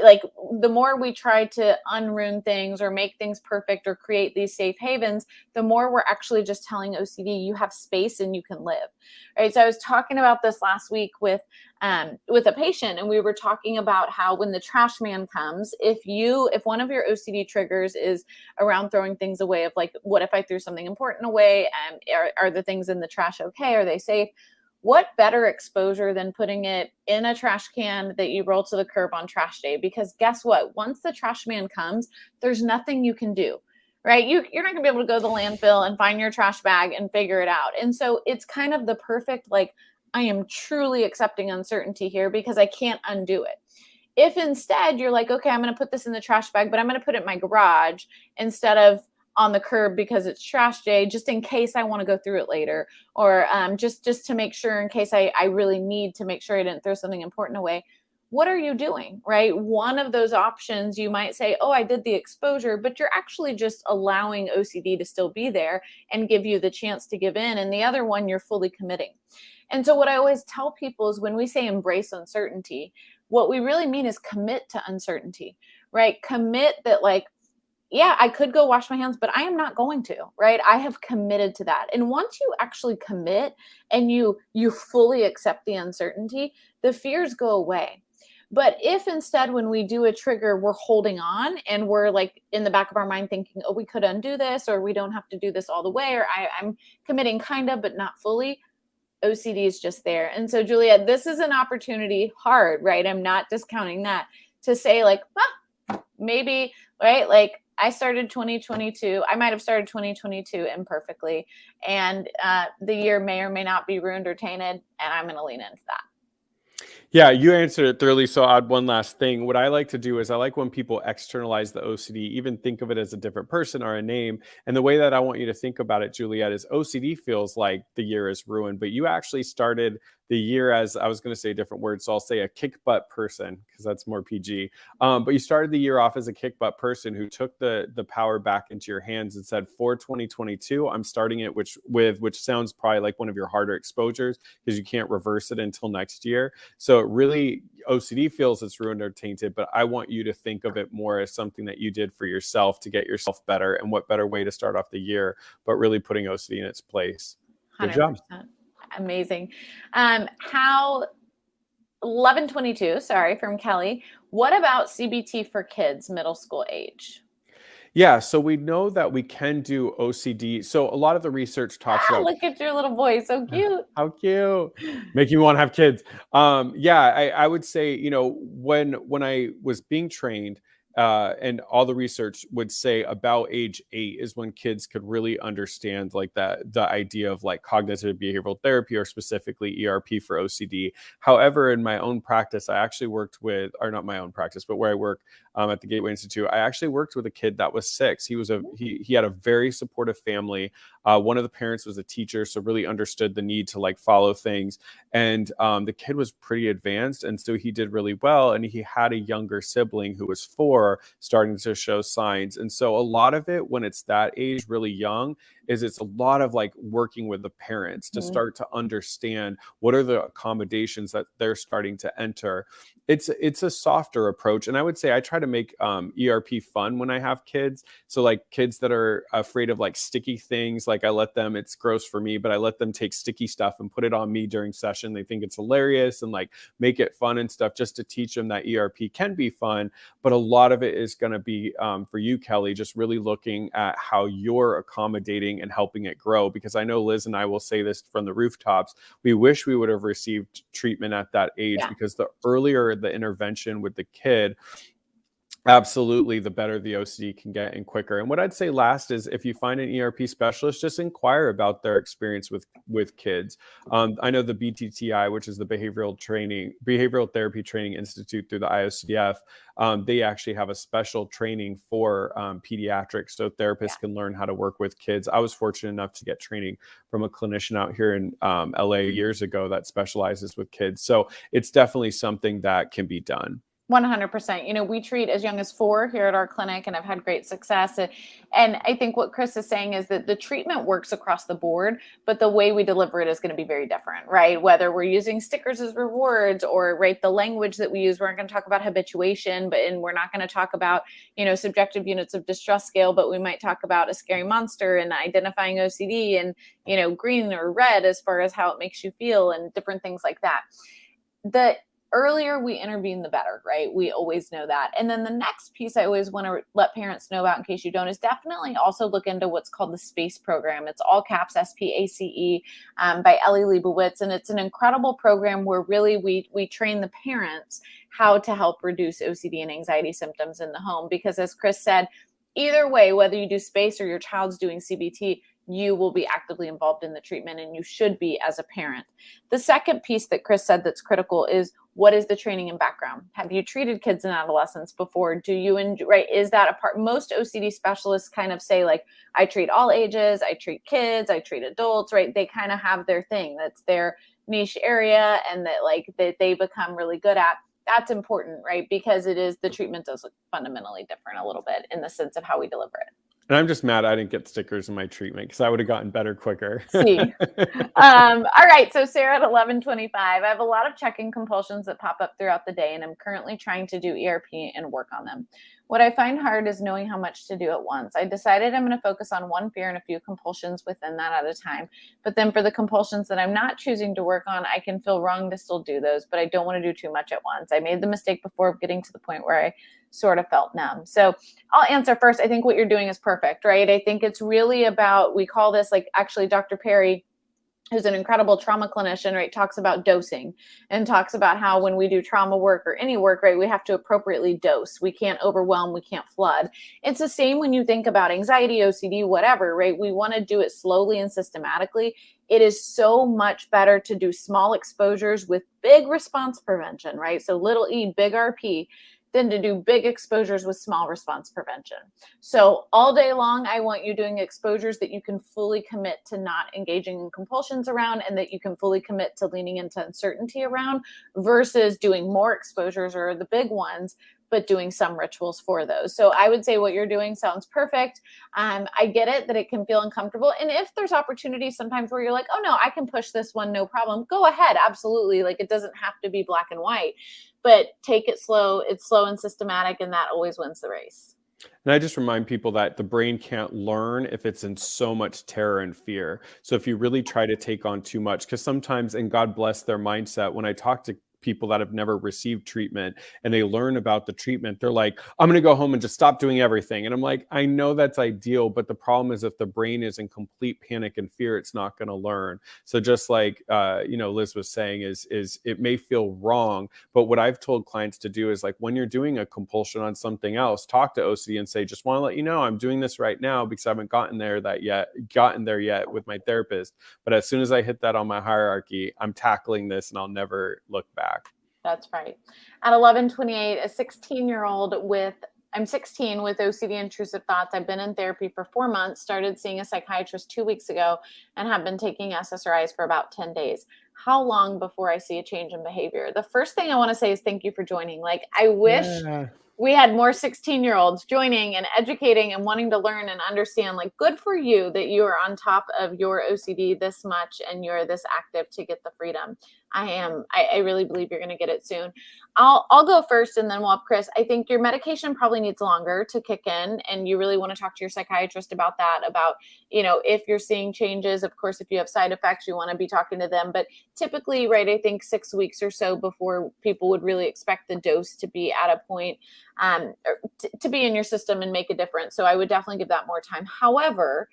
like, the more we try to unruin things or make things perfect or create these safe havens, the more we're actually just telling OCD, you have space and you can live, right? So I was talking about this last week with a patient, and we were talking about how when the trash man comes, if one of your OCD triggers is around throwing things away, of like, what if I threw something important away? Are the things in the trash okay? Are they safe? What better exposure than putting it in a trash can that you roll to the curb on trash day? Because guess what? Once the trash man comes, there's nothing you can do, right? You're not gonna be able to go to the landfill and find your trash bag and figure it out. And so it's kind of the perfect, like, I am truly accepting uncertainty here because I can't undo it. If instead you're like, okay, I'm going to put this in the trash bag, but I'm going to put it in my garage instead of on the curb because it's trash day, just in case I want to go through it later, or just to make sure in case I really need to make sure I didn't throw something important away. What are you doing, right? One of those options, you might say, oh, I did the exposure, but you're actually just allowing OCD to still be there and give you the chance to give in. And the other one, you're fully committing. And so what I always tell people is when we say embrace uncertainty, what we really mean is commit to uncertainty, right? Commit that, like, yeah, I could go wash my hands, but I am not going to, right? I have committed to that. And once you actually commit and you fully accept the uncertainty, the fears go away. But if instead, when we do a trigger, we're holding on and we're like in the back of our mind thinking, oh, we could undo this, or we don't have to do this all the way, or I'm committing kind of, but not fully, OCD is just there. And so, Julia, this is an opportunity, hard, right? I'm not discounting that, to say like, maybe, right? Like, I started 2022. I might have started 2022 imperfectly, and the year may or may not be ruined or tainted, and I'm going to lean into that. Yeah, you answered it thoroughly. So I'll add one last thing. What I like to do is I like when people externalize the OCD, even think of it as a different person or a name. And the way that I want you to think about it, Juliet, is OCD feels like the year is ruined, but you actually started the year as, I was going to say a different word, so I'll say a kick butt person because that's more PG. But you started the year off as a kick butt person who took the power back into your hands and said, for 2022, I'm starting it which sounds probably like one of your harder exposures because you can't reverse it until next year. So it really, OCD feels it's ruined or tainted, but I want you to think of it more as something that you did for yourself to get yourself better. And what better way to start off the year, but really putting OCD in its place. Good 100%. job. Amazing. How 1122, sorry, from Kelly. What about CBT for kids, middle school age? Yeah, so we know that we can do OCD. So a lot of the research talks about, Look at your little boy, so cute. how cute, making me want to have kids. Yeah, I would say, when I was being trained, and all the research would say about age 8 is when kids could really understand like that, the idea of like cognitive behavioral therapy or specifically ERP for OCD. However, in my own practice, I actually worked with, or not my own practice, but where I work at the Gateway Institute, I actually worked with a kid that was 6. He had a very supportive family. One of the parents was a teacher, so really understood the need to like follow things. And the kid was pretty advanced, and so he did really well. And he had a younger sibling who was 4, starting to show signs. And so a lot of it, when it's that age, really young, is it's a lot of like working with the parents to start to understand what are the accommodations that they're starting to enter. It's a softer approach, and I would say I try to make ERP fun when I have kids. So like kids that are afraid of like sticky things, like I let them, it's gross for me, but I let them take sticky stuff and put it on me during session. They think it's hilarious and like make it fun and stuff, just to teach them that ERP can be fun. But a lot of it is going to be for you, Kelly, just really looking at how you're accommodating and helping it grow. Because I know Liz and I will say this from the rooftops, we wish we would have received treatment at that age, because the earlier the intervention with the kid, absolutely, the better the OCD can get and quicker. And what I'd say last is, if you find an ERP specialist, just inquire about their experience with kids. I know the BTTI, which is the Behavioral Therapy Training Institute through the IOCDF, they actually have a special training for pediatrics, so therapists can learn how to work with kids. I was fortunate enough to get training from a clinician out here in LA years ago that specializes with kids. So it's definitely something that can be done. 100%. We treat as young as 4 here at our clinic, and I've had great success. And I think what Chris is saying is that the treatment works across the board, but the way we deliver it is going to be very different, right? Whether we're using stickers as rewards or, right, the language that we use, we're not going to talk about habituation, and we're not going to talk about, subjective units of distress scale, but we might talk about a scary monster and identifying OCD and, green or red as far as how it makes you feel and different things like that. The earlier we intervene, the better, right? We always know that. And then the next piece I always want to let parents know about, in case you don't, is definitely also look into what's called the SPACE program. It's all caps SPACE by Ellie Leibowitz. And it's an incredible program where really we train the parents how to help reduce OCD and anxiety symptoms in the home. Because as Chris said, either way, whether you do SPACE or your child's doing CBT, you will be actively involved in the treatment, and you should be as a parent. The second piece that Chris said that's critical is, what is the training and background? Have you treated kids and adolescents before? Do you enjoy, right? Is that a part? Most OCD specialists kind of say like, I treat all ages, I treat kids, I treat adults, right? They kind of have their thing. That's their niche area, and that they become really good at. That's important, right? Because the treatment does look fundamentally different a little bit in the sense of how we deliver it. And I'm just mad I didn't get stickers in my treatment, because I would have gotten better quicker. See. All right. So Sarah at 1125, I have a lot of check-in compulsions that pop up throughout the day, and I'm currently trying to do ERP and work on them. What I find hard is knowing how much to do at once. I decided I'm going to focus on one fear and a few compulsions within that at a time. But then for the compulsions that I'm not choosing to work on, I can feel wrong to still do those, but I don't want to do too much at once. I made the mistake before of getting to the point where I sort of felt numb. So I'll answer first. I think what you're doing is perfect, right? I think it's really about, we call this, like, actually Dr. Perry, who's an incredible trauma clinician, right, talks about dosing and talks about how when we do trauma work or any work, right, we have to appropriately dose. We can't overwhelm, we can't flood. It's the same when you think about anxiety, OCD, whatever, right? We want to do it slowly and systematically. it is so much better to do small exposures with big response prevention, right? So little e, big RP, than to do big exposures with small response prevention. So all day long, I want you doing exposures that you can fully commit to not engaging in compulsions around, and that you can fully commit to leaning into uncertainty around, versus doing more exposures or the big ones, but doing some rituals for those. So I would say what you're doing sounds perfect. I get it that it can feel uncomfortable. And if there's opportunities sometimes where you're like, oh no, I can push this one, no problem, go ahead. Absolutely. Like, it doesn't have to be black and white, but take it slow. It's slow and systematic, and that always wins the race. And I just remind people that the brain can't learn if it's in so much terror and fear. So if you really try to take on too much, because sometimes, and God bless their mindset, when I talk to people that have never received treatment and they learn about the treatment, they're like, I'm going to go home and just stop doing everything. And I'm like, I know that's ideal, but the problem is if the brain is in complete panic and fear, it's not going to learn. So just like, Liz was saying, is it may feel wrong, but what I've told clients to do is, like, when you're doing a compulsion on something else, talk to OCD and say, just want to let you know, I'm doing this right now because I haven't gotten there yet with my therapist. But as soon as I hit that on my hierarchy, I'm tackling this and I'll never look back. That's right. At 11:28, a 16-year-old I'm 16 with OCD intrusive thoughts. I've been in therapy for 4 months, started seeing a psychiatrist 2 weeks ago, and have been taking SSRIs for about 10 days. How long before I see a change in behavior? The first thing I want to say is thank you for joining. Like, I wish we had more 16-year-olds joining and educating and wanting to learn and understand. Like, good for you that you are on top of your OCD this much and you're this active to get the freedom. I really believe you're going to get it soon. I'll go first, and then we'll have Chris. I think your medication probably needs longer to kick in, and you really want to talk to your psychiatrist about that, about, if you're seeing changes. Of course, if you have side effects, you want to be talking to them, but typically, right, I think 6 weeks or so before people would really expect the dose to be at a point to be in your system and make a difference. So I would definitely give that more time. However,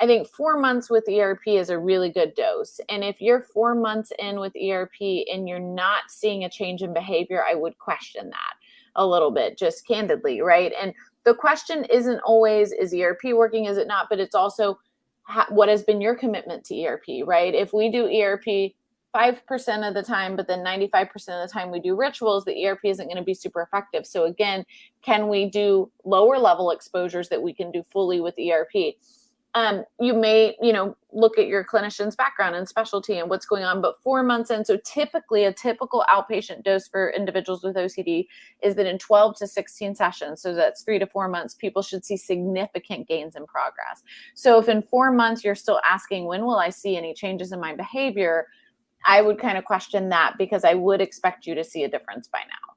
I think 4 months with ERP is a really good dose. And if you're 4 months in with ERP and you're not seeing a change in behavior, I would question that a little bit, just candidly, right? And the question isn't always, is ERP working, is it not? But it's also, what has been your commitment to ERP, right? If we do ERP 5% of the time, but then 95% of the time we do rituals, the ERP isn't going to be super effective. So again, can we do lower level exposures that we can do fully with ERP? You may, look at your clinician's background and specialty and what's going on, but 4 months in. So typically a typical outpatient dose for individuals with OCD is that in 12 to 16 sessions, so that's 3 to 4 months, people should see significant gains in progress. So if in 4 months you're still asking, when will I see any changes in my behavior? I would kind of question that, because I would expect you to see a difference by now.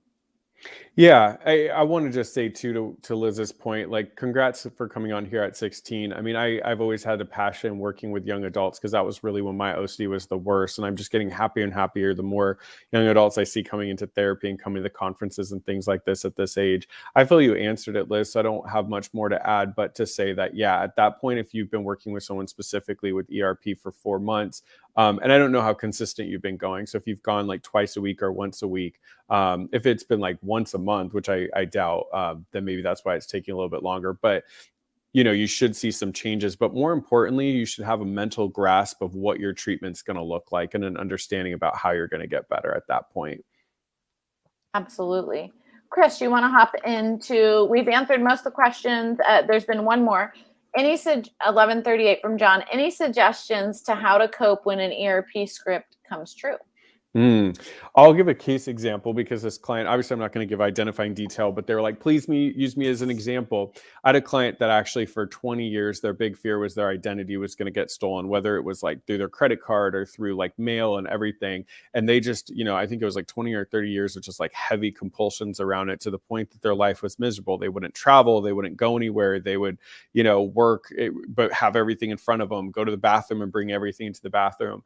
Yeah, I want to just say too, to Liz's point, like, congrats for coming on here at 16. I mean, I've always had a passion working with young adults, because that was really when my OCD was the worst. And I'm just getting happier and happier the more young adults I see coming into therapy and coming to conferences and things like this at this age. I feel you answered it, Liz, so I don't have much more to add, but to say that, yeah, at that point, if you've been working with someone specifically with ERP for 4 months, and I don't know how consistent you've been going. So if you've gone like twice a week or once a week, if it's been like once a month, which I doubt, then maybe that's why it's taking a little bit longer. But you should see some changes. But more importantly, you should have a mental grasp of what your treatment's going to look like and an understanding about how you're going to get better at that point. Absolutely. Chris, you want to hop into, we've answered most of the questions. There's been one more. 11:38 from John. Any suggestions to how to cope when an ERP script comes true? I'll give a case example, because this client, obviously I'm not going to give identifying detail, but they were like, please use me as an example. I had a client that actually for 20 years, their big fear was their identity was going to get stolen, whether it was like through their credit card or through like mail and everything. And they just, I think it was like 20 or 30 years of just like heavy compulsions around it, to the point that their life was miserable. They wouldn't travel. They wouldn't go anywhere. They would, work, but have everything in front of them, go to the bathroom and bring everything into the bathroom.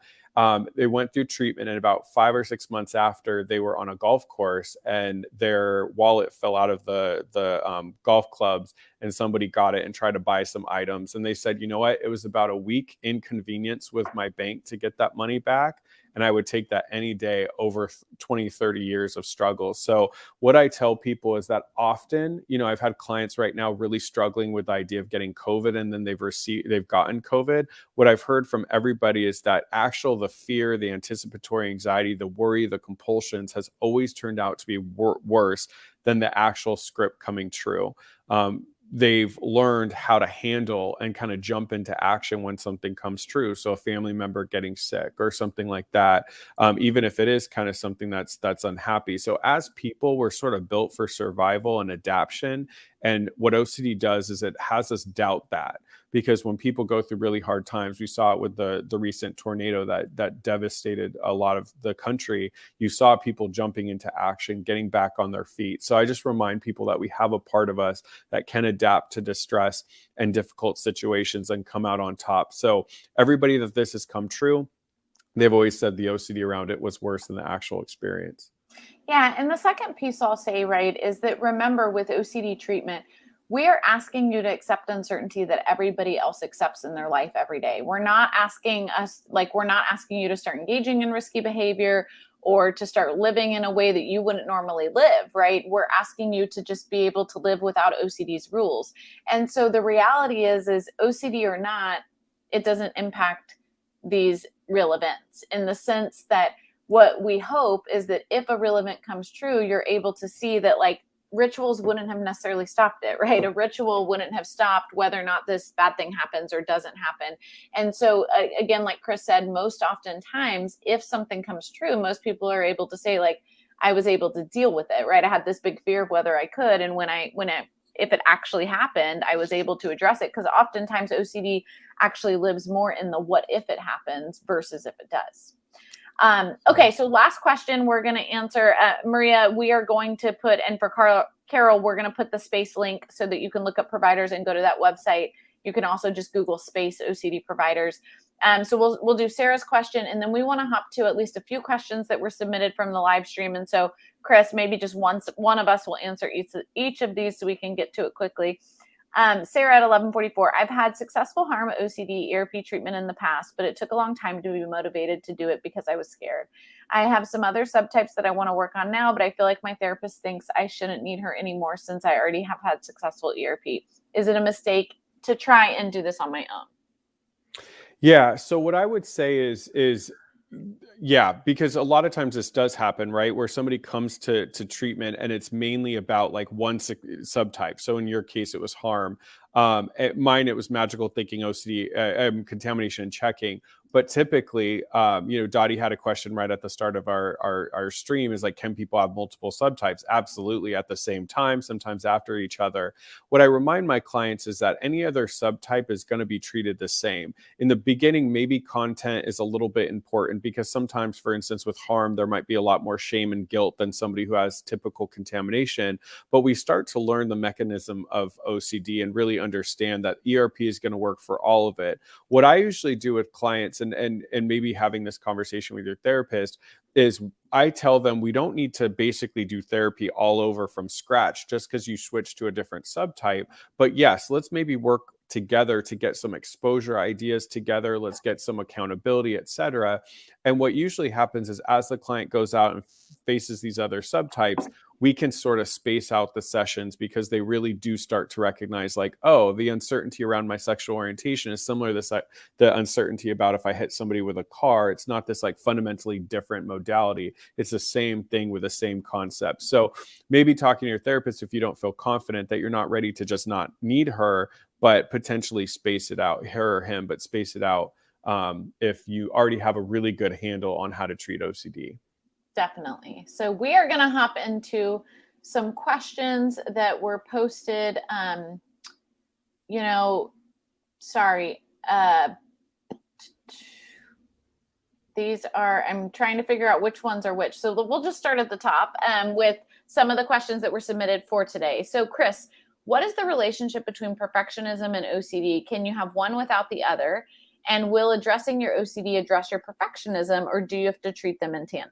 They went through treatment, and about 5 or 6 months after, they were on a golf course and their wallet fell out of the golf clubs, and somebody got it and tried to buy some items. And they said, you know what? It was about a week inconvenience with my bank to get that money back. And I would take that any day over 20, 30 years of struggle. So what I tell people is that often, I've had clients right now really struggling with the idea of getting COVID, and then they've gotten COVID. What I've heard from everybody is that the fear, the anticipatory anxiety, the worry, the compulsions has always turned out to be worse than the actual script coming true. They've learned how to handle and kind of jump into action when something comes true. So a family member getting sick or something like that, even if it is kind of something that's unhappy. So as people, we're sort of built for survival and adaptation. And what OCD does is it has us doubt that, because when people go through really hard times, we saw it with the recent tornado that devastated a lot of the country. You saw people jumping into action, getting back on their feet. So I just remind people that we have a part of us that can adapt to distress and difficult situations and come out on top. So everybody that this has come true, they've always said the OCD around it was worse than the actual experience. Yeah. And the second piece I'll say, right, is that remember, with OCD treatment, we are asking you to accept uncertainty that everybody else accepts in their life every day. We're not asking you to start engaging in risky behavior or to start living in a way that you wouldn't normally live, right? We're asking you to just be able to live without OCD's rules. And so the reality is OCD or not, it doesn't impact these real events, in the sense that what we hope is that if a real event comes true, you're able to see that, like, rituals wouldn't have necessarily stopped it, right? A ritual wouldn't have stopped whether or not this bad thing happens or doesn't happen. And so again, like Chris said, most oftentimes, if something comes true, most people are able to say, like, I was able to deal with it, right? I had this big fear of whether I could. And if it actually happened, I was able to address it, because oftentimes OCD actually lives more in the what if it happens versus if it does. Okay, so last question we're going to answer. Maria, we are going to put, and for Carol, we're going to put the SPACE link so that you can look up providers and go to that website. You can also just Google SPACE OCD providers. So we'll do Sarah's question, and then we want to hop to at least a few questions that were submitted from the live stream. And so, Chris, maybe just one of us will answer each of these so we can get to it quickly. Sarah at 1144, I've had successful harm OCD ERP treatment in the past, but it took a long time to be motivated to do it because I was scared. I have some other subtypes that I want to work on now, but I feel like my therapist thinks I shouldn't need her anymore since I already have had successful ERP. Is it a mistake to try and do this on my own? Yeah. So what I would say is yeah, because a lot of times this does happen, right? Where somebody comes to treatment and it's mainly about like one subtype. So in your case, it was harm. At mine, it was magical thinking, OCD, contamination and checking. But typically, Dottie had a question right at the start of our stream, is like, can people have multiple subtypes? Absolutely, at the same time, sometimes after each other. What I remind my clients is that any other subtype is going to be treated the same. In the beginning, maybe content is a little bit important, because sometimes, for instance, with harm, there might be a lot more shame and guilt than somebody who has typical contamination. But we start to learn the mechanism of OCD and really understand that ERP is going to work for all of it. What I usually do with clients, and maybe having this conversation with your therapist, is I tell them we don't need to basically do therapy all over from scratch just because you switch to a different subtype. But yes, let's maybe work together to get some exposure ideas together. Let's get some accountability, etc. And what usually happens is, as the client goes out and faces these other subtypes, we can sort of space out the sessions, because they really do start to recognize, like, oh, the uncertainty around my sexual orientation is similar to the uncertainty about if I hit somebody with a car. It's not this like fundamentally different modality. It's the same thing with the same concept. So maybe talking to your therapist, if you don't feel confident that you're not ready to just not need her, but potentially space it out, her or him, but space it out if you already have a really good handle on how to treat OCD. Definitely. So we are going to hop into some questions that were posted. These are, I'm trying to figure out which ones are which. So we'll just start at the top with some of the questions that were submitted for today. So Chris, what is the relationship between perfectionism and OCD? Can you have one without the other? And will addressing your OCD address your perfectionism, or do you have to treat them in tandem?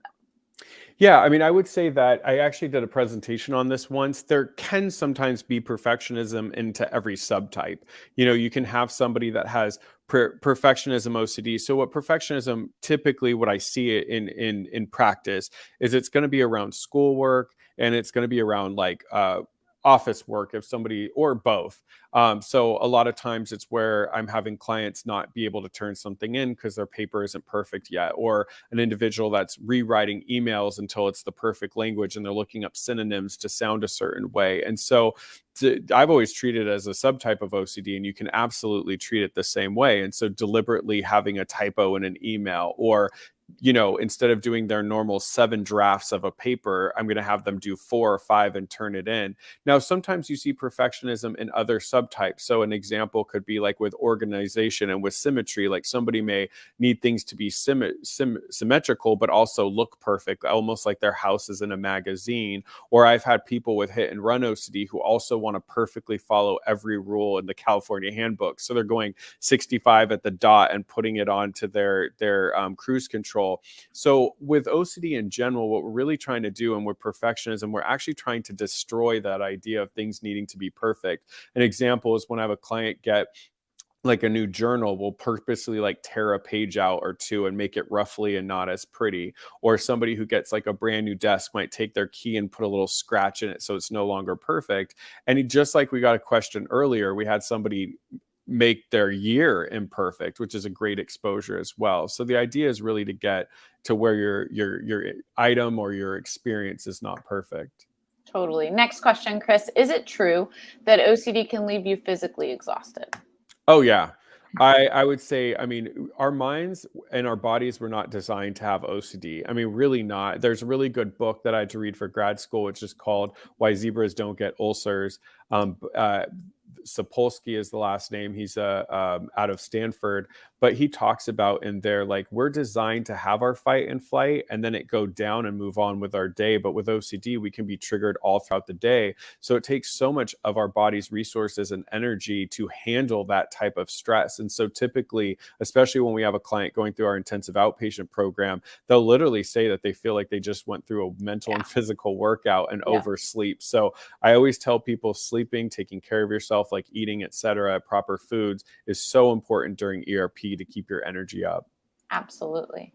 Yeah, I mean, I would say that I actually did a presentation on this once. There can sometimes be perfectionism into every subtype. You can have somebody that has perfectionism OCD. So what perfectionism typically, what I see it in practice is it's going to be around schoolwork, and it's going to be around like office work, if somebody, or both. So a lot of times it's where I'm having clients not be able to turn something in because their paper isn't perfect yet, or an individual that's rewriting emails until it's the perfect language, and they're looking up synonyms to sound a certain way. And so I've always treated it as a subtype of OCD, and you can absolutely treat it the same way. And so deliberately having a typo in an email, or instead of doing their normal 7 drafts of a paper, I'm going to have them do 4 or 5 and turn it in. Now, sometimes you see perfectionism in other subtypes. So an example could be like with organization and with symmetry, like somebody may need things to be symmetrical, but also look perfect, almost like their house is in a magazine. Or I've had people with hit and run OCD who also want to perfectly follow every rule in the California handbook. So they're going 65 at the dot and putting it onto their cruise control. So with OCD in general, what we're really trying to do, and with perfectionism, we're actually trying to destroy that idea of things needing to be perfect. An example is when I have a client get like a new journal, will purposely like tear a page out or two and make it roughly and not as pretty. Or somebody who gets like a brand new desk might take their key and put a little scratch in it so it's no longer perfect. And just like we got a question earlier, we had somebody make their year imperfect, which is a great exposure as well. So the idea is really to get to where your item or your experience is not perfect. Totally. Next question, Chris. Is it true that OCD can leave you physically exhausted? Oh yeah. I would say, I mean, our minds and our bodies were not designed to have OCD. I mean, really not. There's a really good book that I had to read for grad school, which is called Why Zebras Don't Get Ulcers. Sapolsky is the last name. He's out of Stanford, but he talks about in there, like, we're designed to have our fight and flight and then it go down and move on with our day. But with OCD, we can be triggered all throughout the day. So it takes so much of our body's resources and energy to handle that type of stress. And so typically, especially when we have a client going through our intensive outpatient program, they'll literally say that they feel like they just went through a mental and physical workout and oversleep. So I always tell people sleeping, taking care of yourself, like eating, etc., proper foods is so important during ERP to keep your energy up. Absolutely.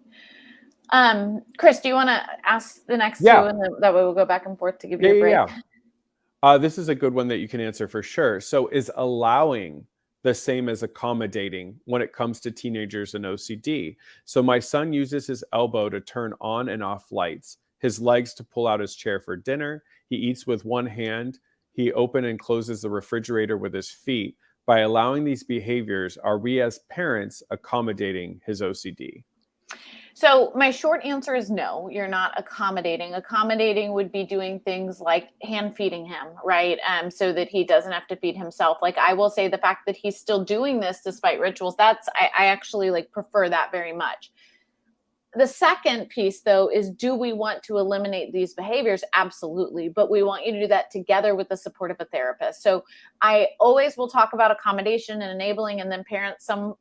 Chris, do you want to ask the next two, and then that way we'll go back and forth to give you a break? This is a good one that you can answer for sure. So is allowing the same as accommodating when it comes to teenagers and OCD? So my son uses his elbow to turn on and off lights, his legs to pull out his chair for dinner. He eats with one hand. He opens and closes the refrigerator with his feet. By allowing these behaviors, are we as parents accommodating his OCD? So my short answer is no, you're not accommodating. Accommodating would be doing things like hand feeding him, right? So that he doesn't have to feed himself. Like, I will say the fact that he's still doing this despite rituals, I actually like prefer that very much. The second piece, though, is, do we want to eliminate these behaviors? Absolutely. But we want you to do that together with the support of a therapist. So I always will talk about accommodation and enabling, and then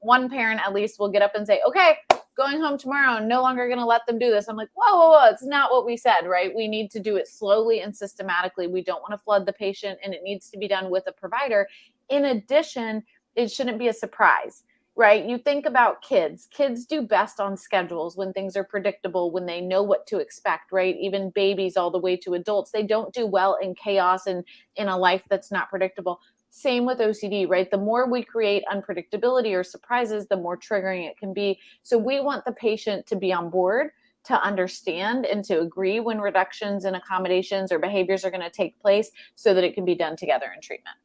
one parent at least will get up and say, okay, going home tomorrow, no longer going to let them do this. I'm like, whoa, it's not what we said, right? We need to do it slowly and systematically. We don't want to flood the patient, and it needs to be done with a provider. In addition, it shouldn't be a surprise. Right? You think about kids. Kids do best on schedules, when things are predictable, when they know what to expect, right? Even babies all the way to adults, they don't do well in chaos and in a life that's not predictable. Same with OCD, right? The more we create unpredictability or surprises, the more triggering it can be. So we want the patient to be on board, to understand and to agree when reductions and accommodations or behaviors are going to take place, so that it can be done together in treatment.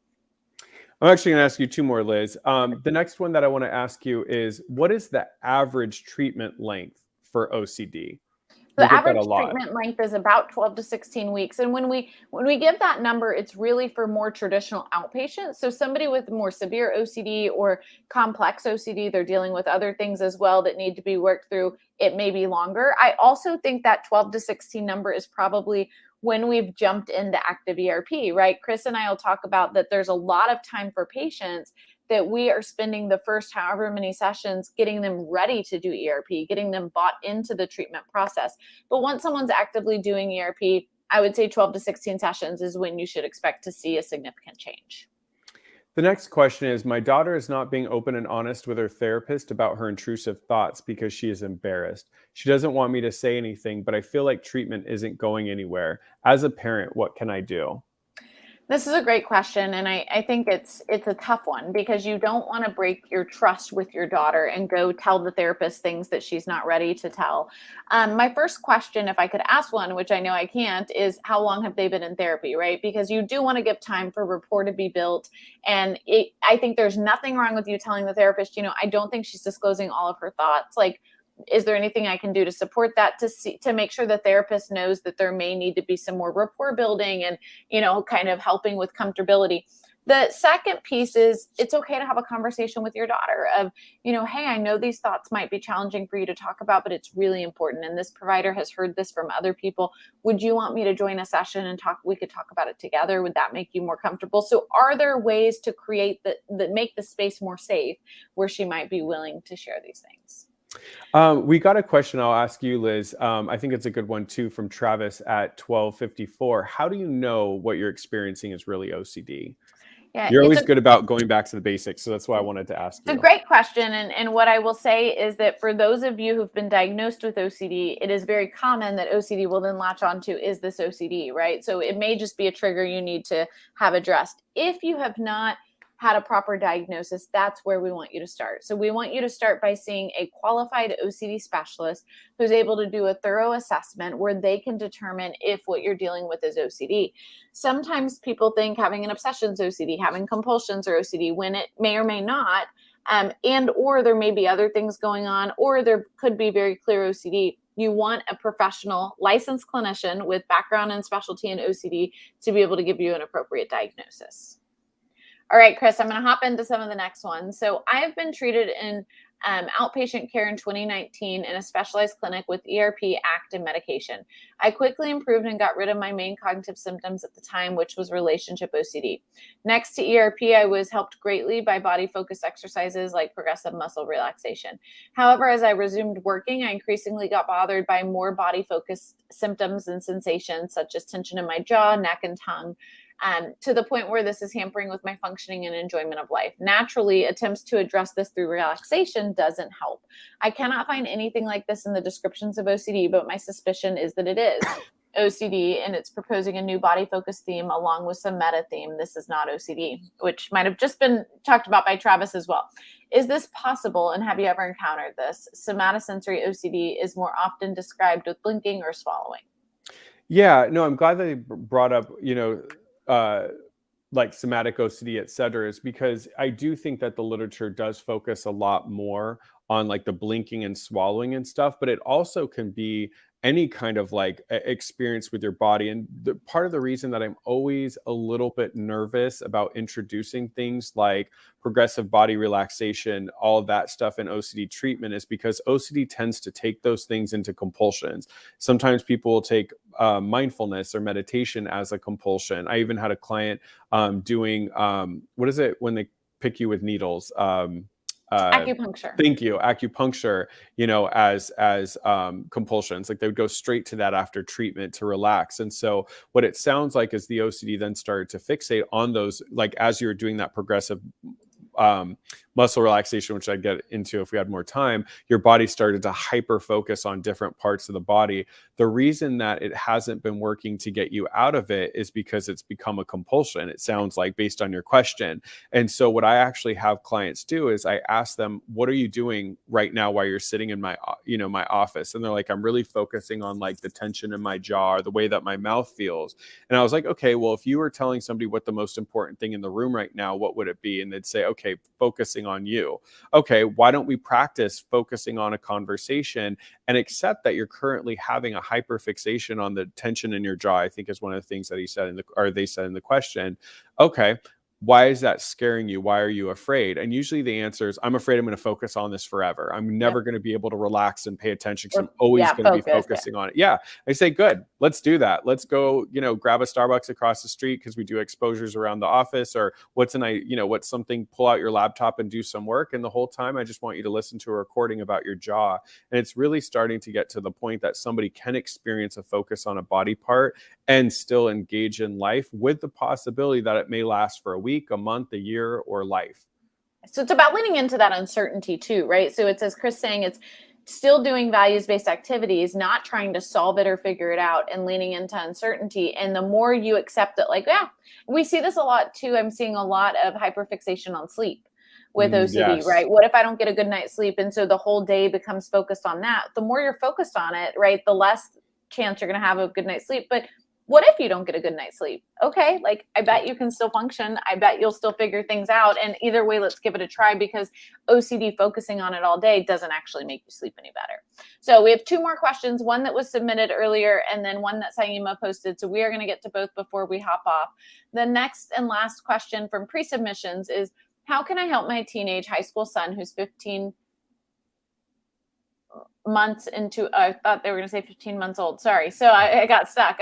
I'm actually going to ask you 2 more, Liz. The next one that I want to ask you is, what is the average treatment length for OCD? The average treatment length is about 12 to 16 weeks. And when we give that number, it's really for more traditional outpatients. So somebody with more severe OCD or complex OCD, they're dealing with other things as well that need to be worked through. It may be longer. I also think that 12 to 16 number is probably when we've jumped into active ERP, right? Chris and I will talk about that there's a lot of time for patients that we are spending the first however many sessions getting them ready to do ERP, getting them bought into the treatment process. But once someone's actively doing ERP, I would say 12 to 16 sessions is when you should expect to see a significant change. The next question is, my daughter is not being open and honest with her therapist about her intrusive thoughts because she is embarrassed. She doesn't want me to say anything, but I feel like treatment isn't going anywhere. As a parent, what can I do? This is a great question, and I think it's a tough one because you don't want to break your trust with your daughter and go tell the therapist things that she's not ready to tell. My first question, if I could ask one, which I know I can't, is how long have they been in therapy, right? Because you do want to give time for rapport to be built, and I think there's nothing wrong with you telling the therapist, I don't think she's disclosing all of her thoughts. Like, is there anything I can do to support that, to make sure the therapist knows that there may need to be some more rapport building and, kind of helping with comfortability. The second piece is it's okay to have a conversation with your daughter of, hey, I know these thoughts might be challenging for you to talk about, but it's really important. And this provider has heard this from other people. Would you want me to join a session and we could talk about it together? Would that make you more comfortable? So are there ways to create that make the space more safe where she might be willing to share these things? We got a question I'll ask you, Liz. I think it's a good one too from Travis at 1254. How do you know what you're experiencing is really OCD? Yeah, You're always good about going back to the basics. So that's why I wanted to ask you. It's a great question. And what I will say is that for those of you who've been diagnosed with OCD, it is very common that OCD will then latch onto, is this OCD, right? So it may just be a trigger you need to have addressed. If you have not had a proper diagnosis, that's where we want you to start. So we want you to start by seeing a qualified OCD specialist who's able to do a thorough assessment where they can determine if what you're dealing with is OCD. Sometimes people think having an obsession's OCD, having compulsions are OCD, when it may or may not, or there may be other things going on, or there could be very clear OCD. You want a professional licensed clinician with background and specialty in OCD to be able to give you an appropriate diagnosis. All right, Chris, I'm going to hop into some of the next ones. So I have been treated in outpatient care in 2019 in a specialized clinic with ERP, ACT, and medication. I quickly improved and got rid of my main cognitive symptoms at the time, which was relationship OCD. Next to ERP, I was helped greatly by body-focused exercises like progressive muscle relaxation. However, as I resumed working, I increasingly got bothered by more body-focused symptoms and sensations, such as tension in my jaw, neck, and tongue, to the point where this is hampering with my functioning and enjoyment of life. Naturally, attempts to address this through relaxation doesn't help. I cannot find anything like this in the descriptions of OCD, but my suspicion is that it is OCD, and it's proposing a new body-focused theme along with some meta theme. This is not OCD, which might have just been talked about by Travis as well. Is this possible, and have you ever encountered this? Somatosensory OCD is more often described with blinking or swallowing. Yeah, no, I'm glad they brought up, like somatic OCD, et cetera, is because I do think that the literature does focus a lot more on like the blinking and swallowing and stuff, but it also can be any kind of like experience with your body. And part of the reason that I'm always a little bit nervous about introducing things like progressive body relaxation, all of that stuff in OCD treatment is because OCD tends to take those things into compulsions. Sometimes people will take mindfulness or meditation as a compulsion. I even had a client doing, what is it when they pick you with needles? Acupuncture. Thank you. Acupuncture, as compulsions, like they would go straight to that after treatment to relax. And so what it sounds like is the OCD then started to fixate on those, like as you're doing that progressive muscle relaxation, which I'd get into if we had more time, your body started to hyper focus on different parts of the body. The reason that it hasn't been working to get you out of it is because it's become a compulsion, it sounds like, based on your question. And so what I actually have clients do is I ask them, what are you doing right now while you're sitting in my, my office? And they're like, I'm really focusing on like the tension in my jaw or the way that my mouth feels. And I was like, okay, well, if you were telling somebody what the most important thing in the room right now, what would it be? And they'd say, okay, focusing on you. Okay, why don't we practice focusing on a conversation and accept that you're currently having a hyperfixation on the tension in your jaw? I think is one of the things that he said they said in the question. Okay, why is that scaring you? Why are you afraid? And usually the answer is, I'm afraid I'm going to focus on this forever. I'm never going to be able to relax and pay attention because I'm always going to be focusing on it. Yeah. I say, good, let's do that. Let's go, grab a Starbucks across the street because we do exposures around the office, or what's something, pull out your laptop and do some work. And the whole time, I just want you to listen to a recording about your jaw. And it's really starting to get to the point that somebody can experience a focus on a body part and still engage in life, with the possibility that it may last for a week, a month, a year, or life. So it's about leaning into that uncertainty too, right? So it's, as Chris saying, it's still doing values-based activities, not trying to solve it or figure it out, and leaning into uncertainty. And the more you accept it, like, yeah, we see this a lot too. I'm seeing a lot of hyperfixation on sleep with OCD, Yes. right? What if I don't get a good night's sleep? And so the whole day becomes focused on that. The more you're focused on it, right, the less chance you're going to have a good night's sleep. But what if you don't get a good night's sleep? Okay, like, I bet you can still function. I bet you'll still figure things out. And either way, let's give it a try, because OCD focusing on it all day doesn't actually make you sleep any better. So we have 2 more questions, one that was submitted earlier and then one that Saima posted. So we are going to get to both before we hop off. The next and last question from pre-submissions is, how can I help my teenage high school son who's 15 months into, I thought they were going to say 15 months old. Sorry. So I got stuck.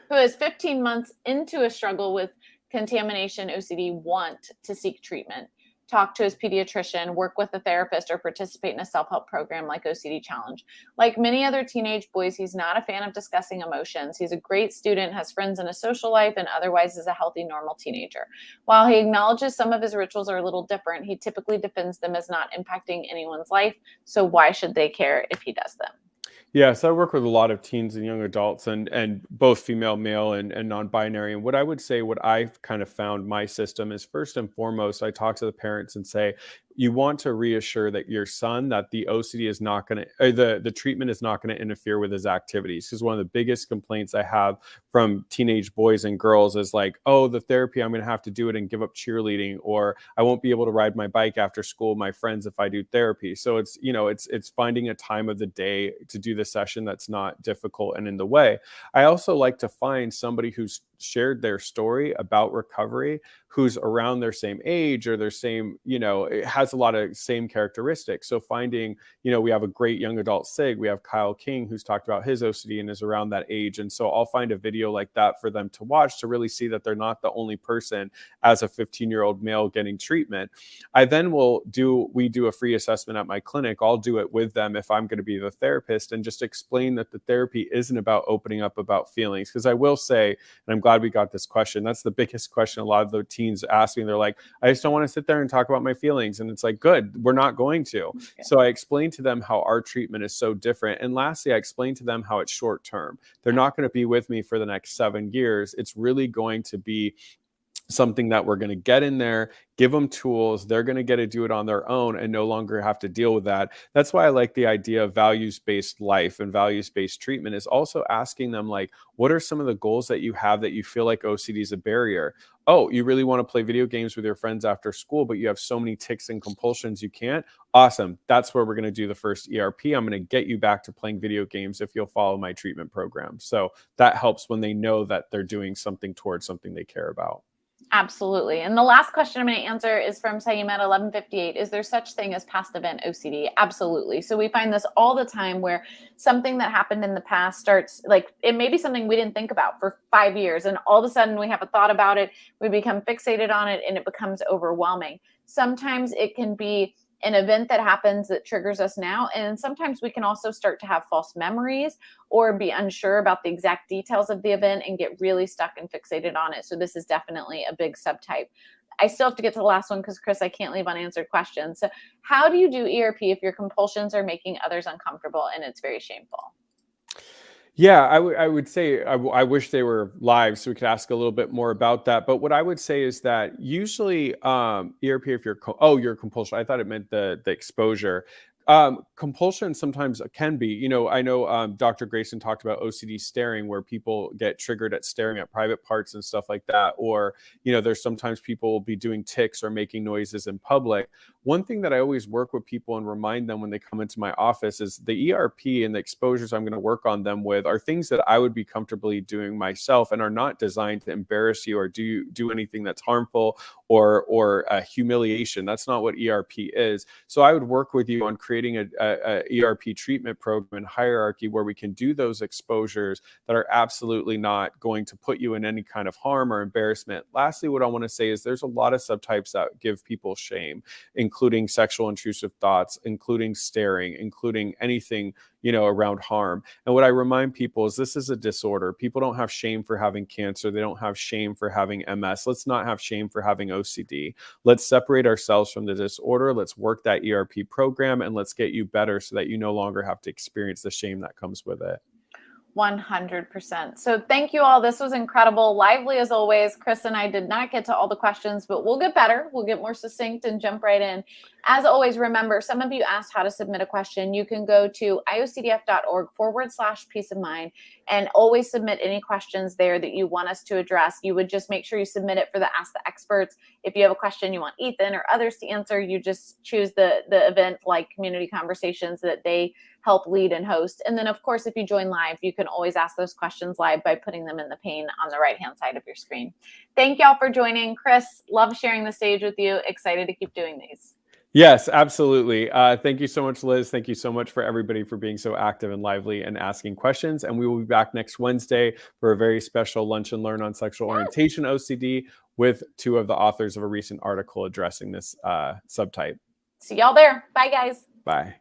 Who is 15 months into a struggle with contamination OCD, want to seek treatment, talk to his pediatrician, work with a therapist, or participate in a self-help program like OCD Challenge. Like many other teenage boys, he's not a fan of discussing emotions. He's a great student, has friends in a social life, and otherwise is a healthy, normal teenager. While he acknowledges some of his rituals are a little different, he typically defends them as not impacting anyone's life. So why should they care if he does them? Yeah, so I work with a lot of teens and young adults, and both female, male, and non-binary. And what I would say, what I've kind of found my system is, first and foremost, I talk to the parents and say, you want to reassure that your son, that the OCD is not going to, the treatment is not going to interfere with his activities. Because one of the biggest complaints I have from teenage boys and girls is like, oh, the therapy, I'm going to have to do it and give up cheerleading, or I won't be able to ride my bike after school with my friends if I do therapy. So it's, it's finding a time of the day to do the session that's not difficult and in the way. I also like to find somebody who's shared their story about recovery, who's around their same age or their same, it has a lot of same characteristics. So finding, we have a great young adult SIG. We have Kyle King, who's talked about his OCD and is around that age. And so I'll find a video like that for them to watch to really see that they're not the only person as a 15-year-old male getting treatment. I then we do a free assessment at my clinic. I'll do it with them if I'm going to be the therapist, and just explain that the therapy isn't about opening up about feelings. Because I will say, and I'm glad we got this question, that's the biggest question a lot of the teens ask me. They're like, I just don't want to sit there and talk about my feelings. And it's like, good, we're not going to. Okay. So I explain to them how our treatment is so different. And lastly, I explain to them how it's short term. They're not going to be with me for the next 7 years. It's really going to be something that we're going to get in there, give them tools. They're going to get to do it on their own and no longer have to deal with that. That's why I like the idea of values-based life and values-based treatment, is also asking them, like, what are some of the goals that you have that you feel like OCD is a barrier? Oh, you really want to play video games with your friends after school, but you have so many tics and compulsions you can't. Awesome. That's where we're going to do the first ERP. I'm going to get you back to playing video games if you'll follow my treatment program. So that helps when they know that they're doing something towards something they care about. Absolutely. And the last question I'm going to answer is from Saima at 1158. Is there such thing as past event OCD? Absolutely. So we find this all the time, where something that happened in the past starts, like, it may be something we didn't think about for 5 years, and all of a sudden we have a thought about it, we become fixated on it, and it becomes overwhelming. Sometimes it can be an event that happens that triggers us now. And sometimes we can also start to have false memories or be unsure about the exact details of the event and get really stuck and fixated on it. So this is definitely a big subtype. I still have to get to the last one because, Chris, I can't leave unanswered questions. So how do you do ERP if your compulsions are making others uncomfortable and it's very shameful? Yeah, I would say I wish they were live so we could ask a little bit more about that. But what I would say is that usually ERP, if you're your compulsion, I thought it meant the exposure. Compulsion sometimes can be, you know, I know Dr. Grayson talked about OCD staring, where people get triggered at staring at private parts and stuff like that. Or, you know, there's sometimes people will be doing tics or making noises in public. One thing that I always work with people and remind them when they come into my office is the ERP and the exposures I'm going to work on them with are things that I would be comfortably doing myself and are not designed to embarrass you or do anything that's harmful or humiliation. That's not what ERP is. So I would work with you on creating a ERP treatment program and hierarchy where we can do those exposures that are absolutely not going to put you in any kind of harm or embarrassment. Lastly, what I want to say is there's a lot of subtypes that give people shame, including sexual intrusive thoughts, including staring, including anything, you know, around harm. And what I remind people is this is a disorder. People don't have shame for having cancer. They don't have shame for having MS. Let's not have shame for having OCD. Let's separate ourselves from the disorder. Let's work that ERP program and let's get you better so that you no longer have to experience the shame that comes with it. 100%. So thank you all. This was incredible. Lively as always. Chris and I did not get to all the questions, but we'll get better. We'll get more succinct and jump right in. As always, remember, some of you asked how to submit a question. You can go to iocdf.org/peace of mind and always submit any questions there that you want us to address. You would just make sure you submit it for the Ask the Experts. If you have a question you want Ethan or others to answer, you just choose the event like Community Conversations that they help lead and host. And then, of course, if you join live, you can always ask those questions live by putting them in the pane on the right-hand side of your screen. Thank y'all for joining. Chris, love sharing the stage with you. Excited to keep doing these. Yes, absolutely. Thank you so much, Liz. Thank you so much for everybody for being so active and lively and asking questions. And we will be back next Wednesday for a very special Lunch and Learn on Sexual Orientation OCD with two of the authors of a recent article addressing this subtype. See y'all there. Bye, guys. Bye.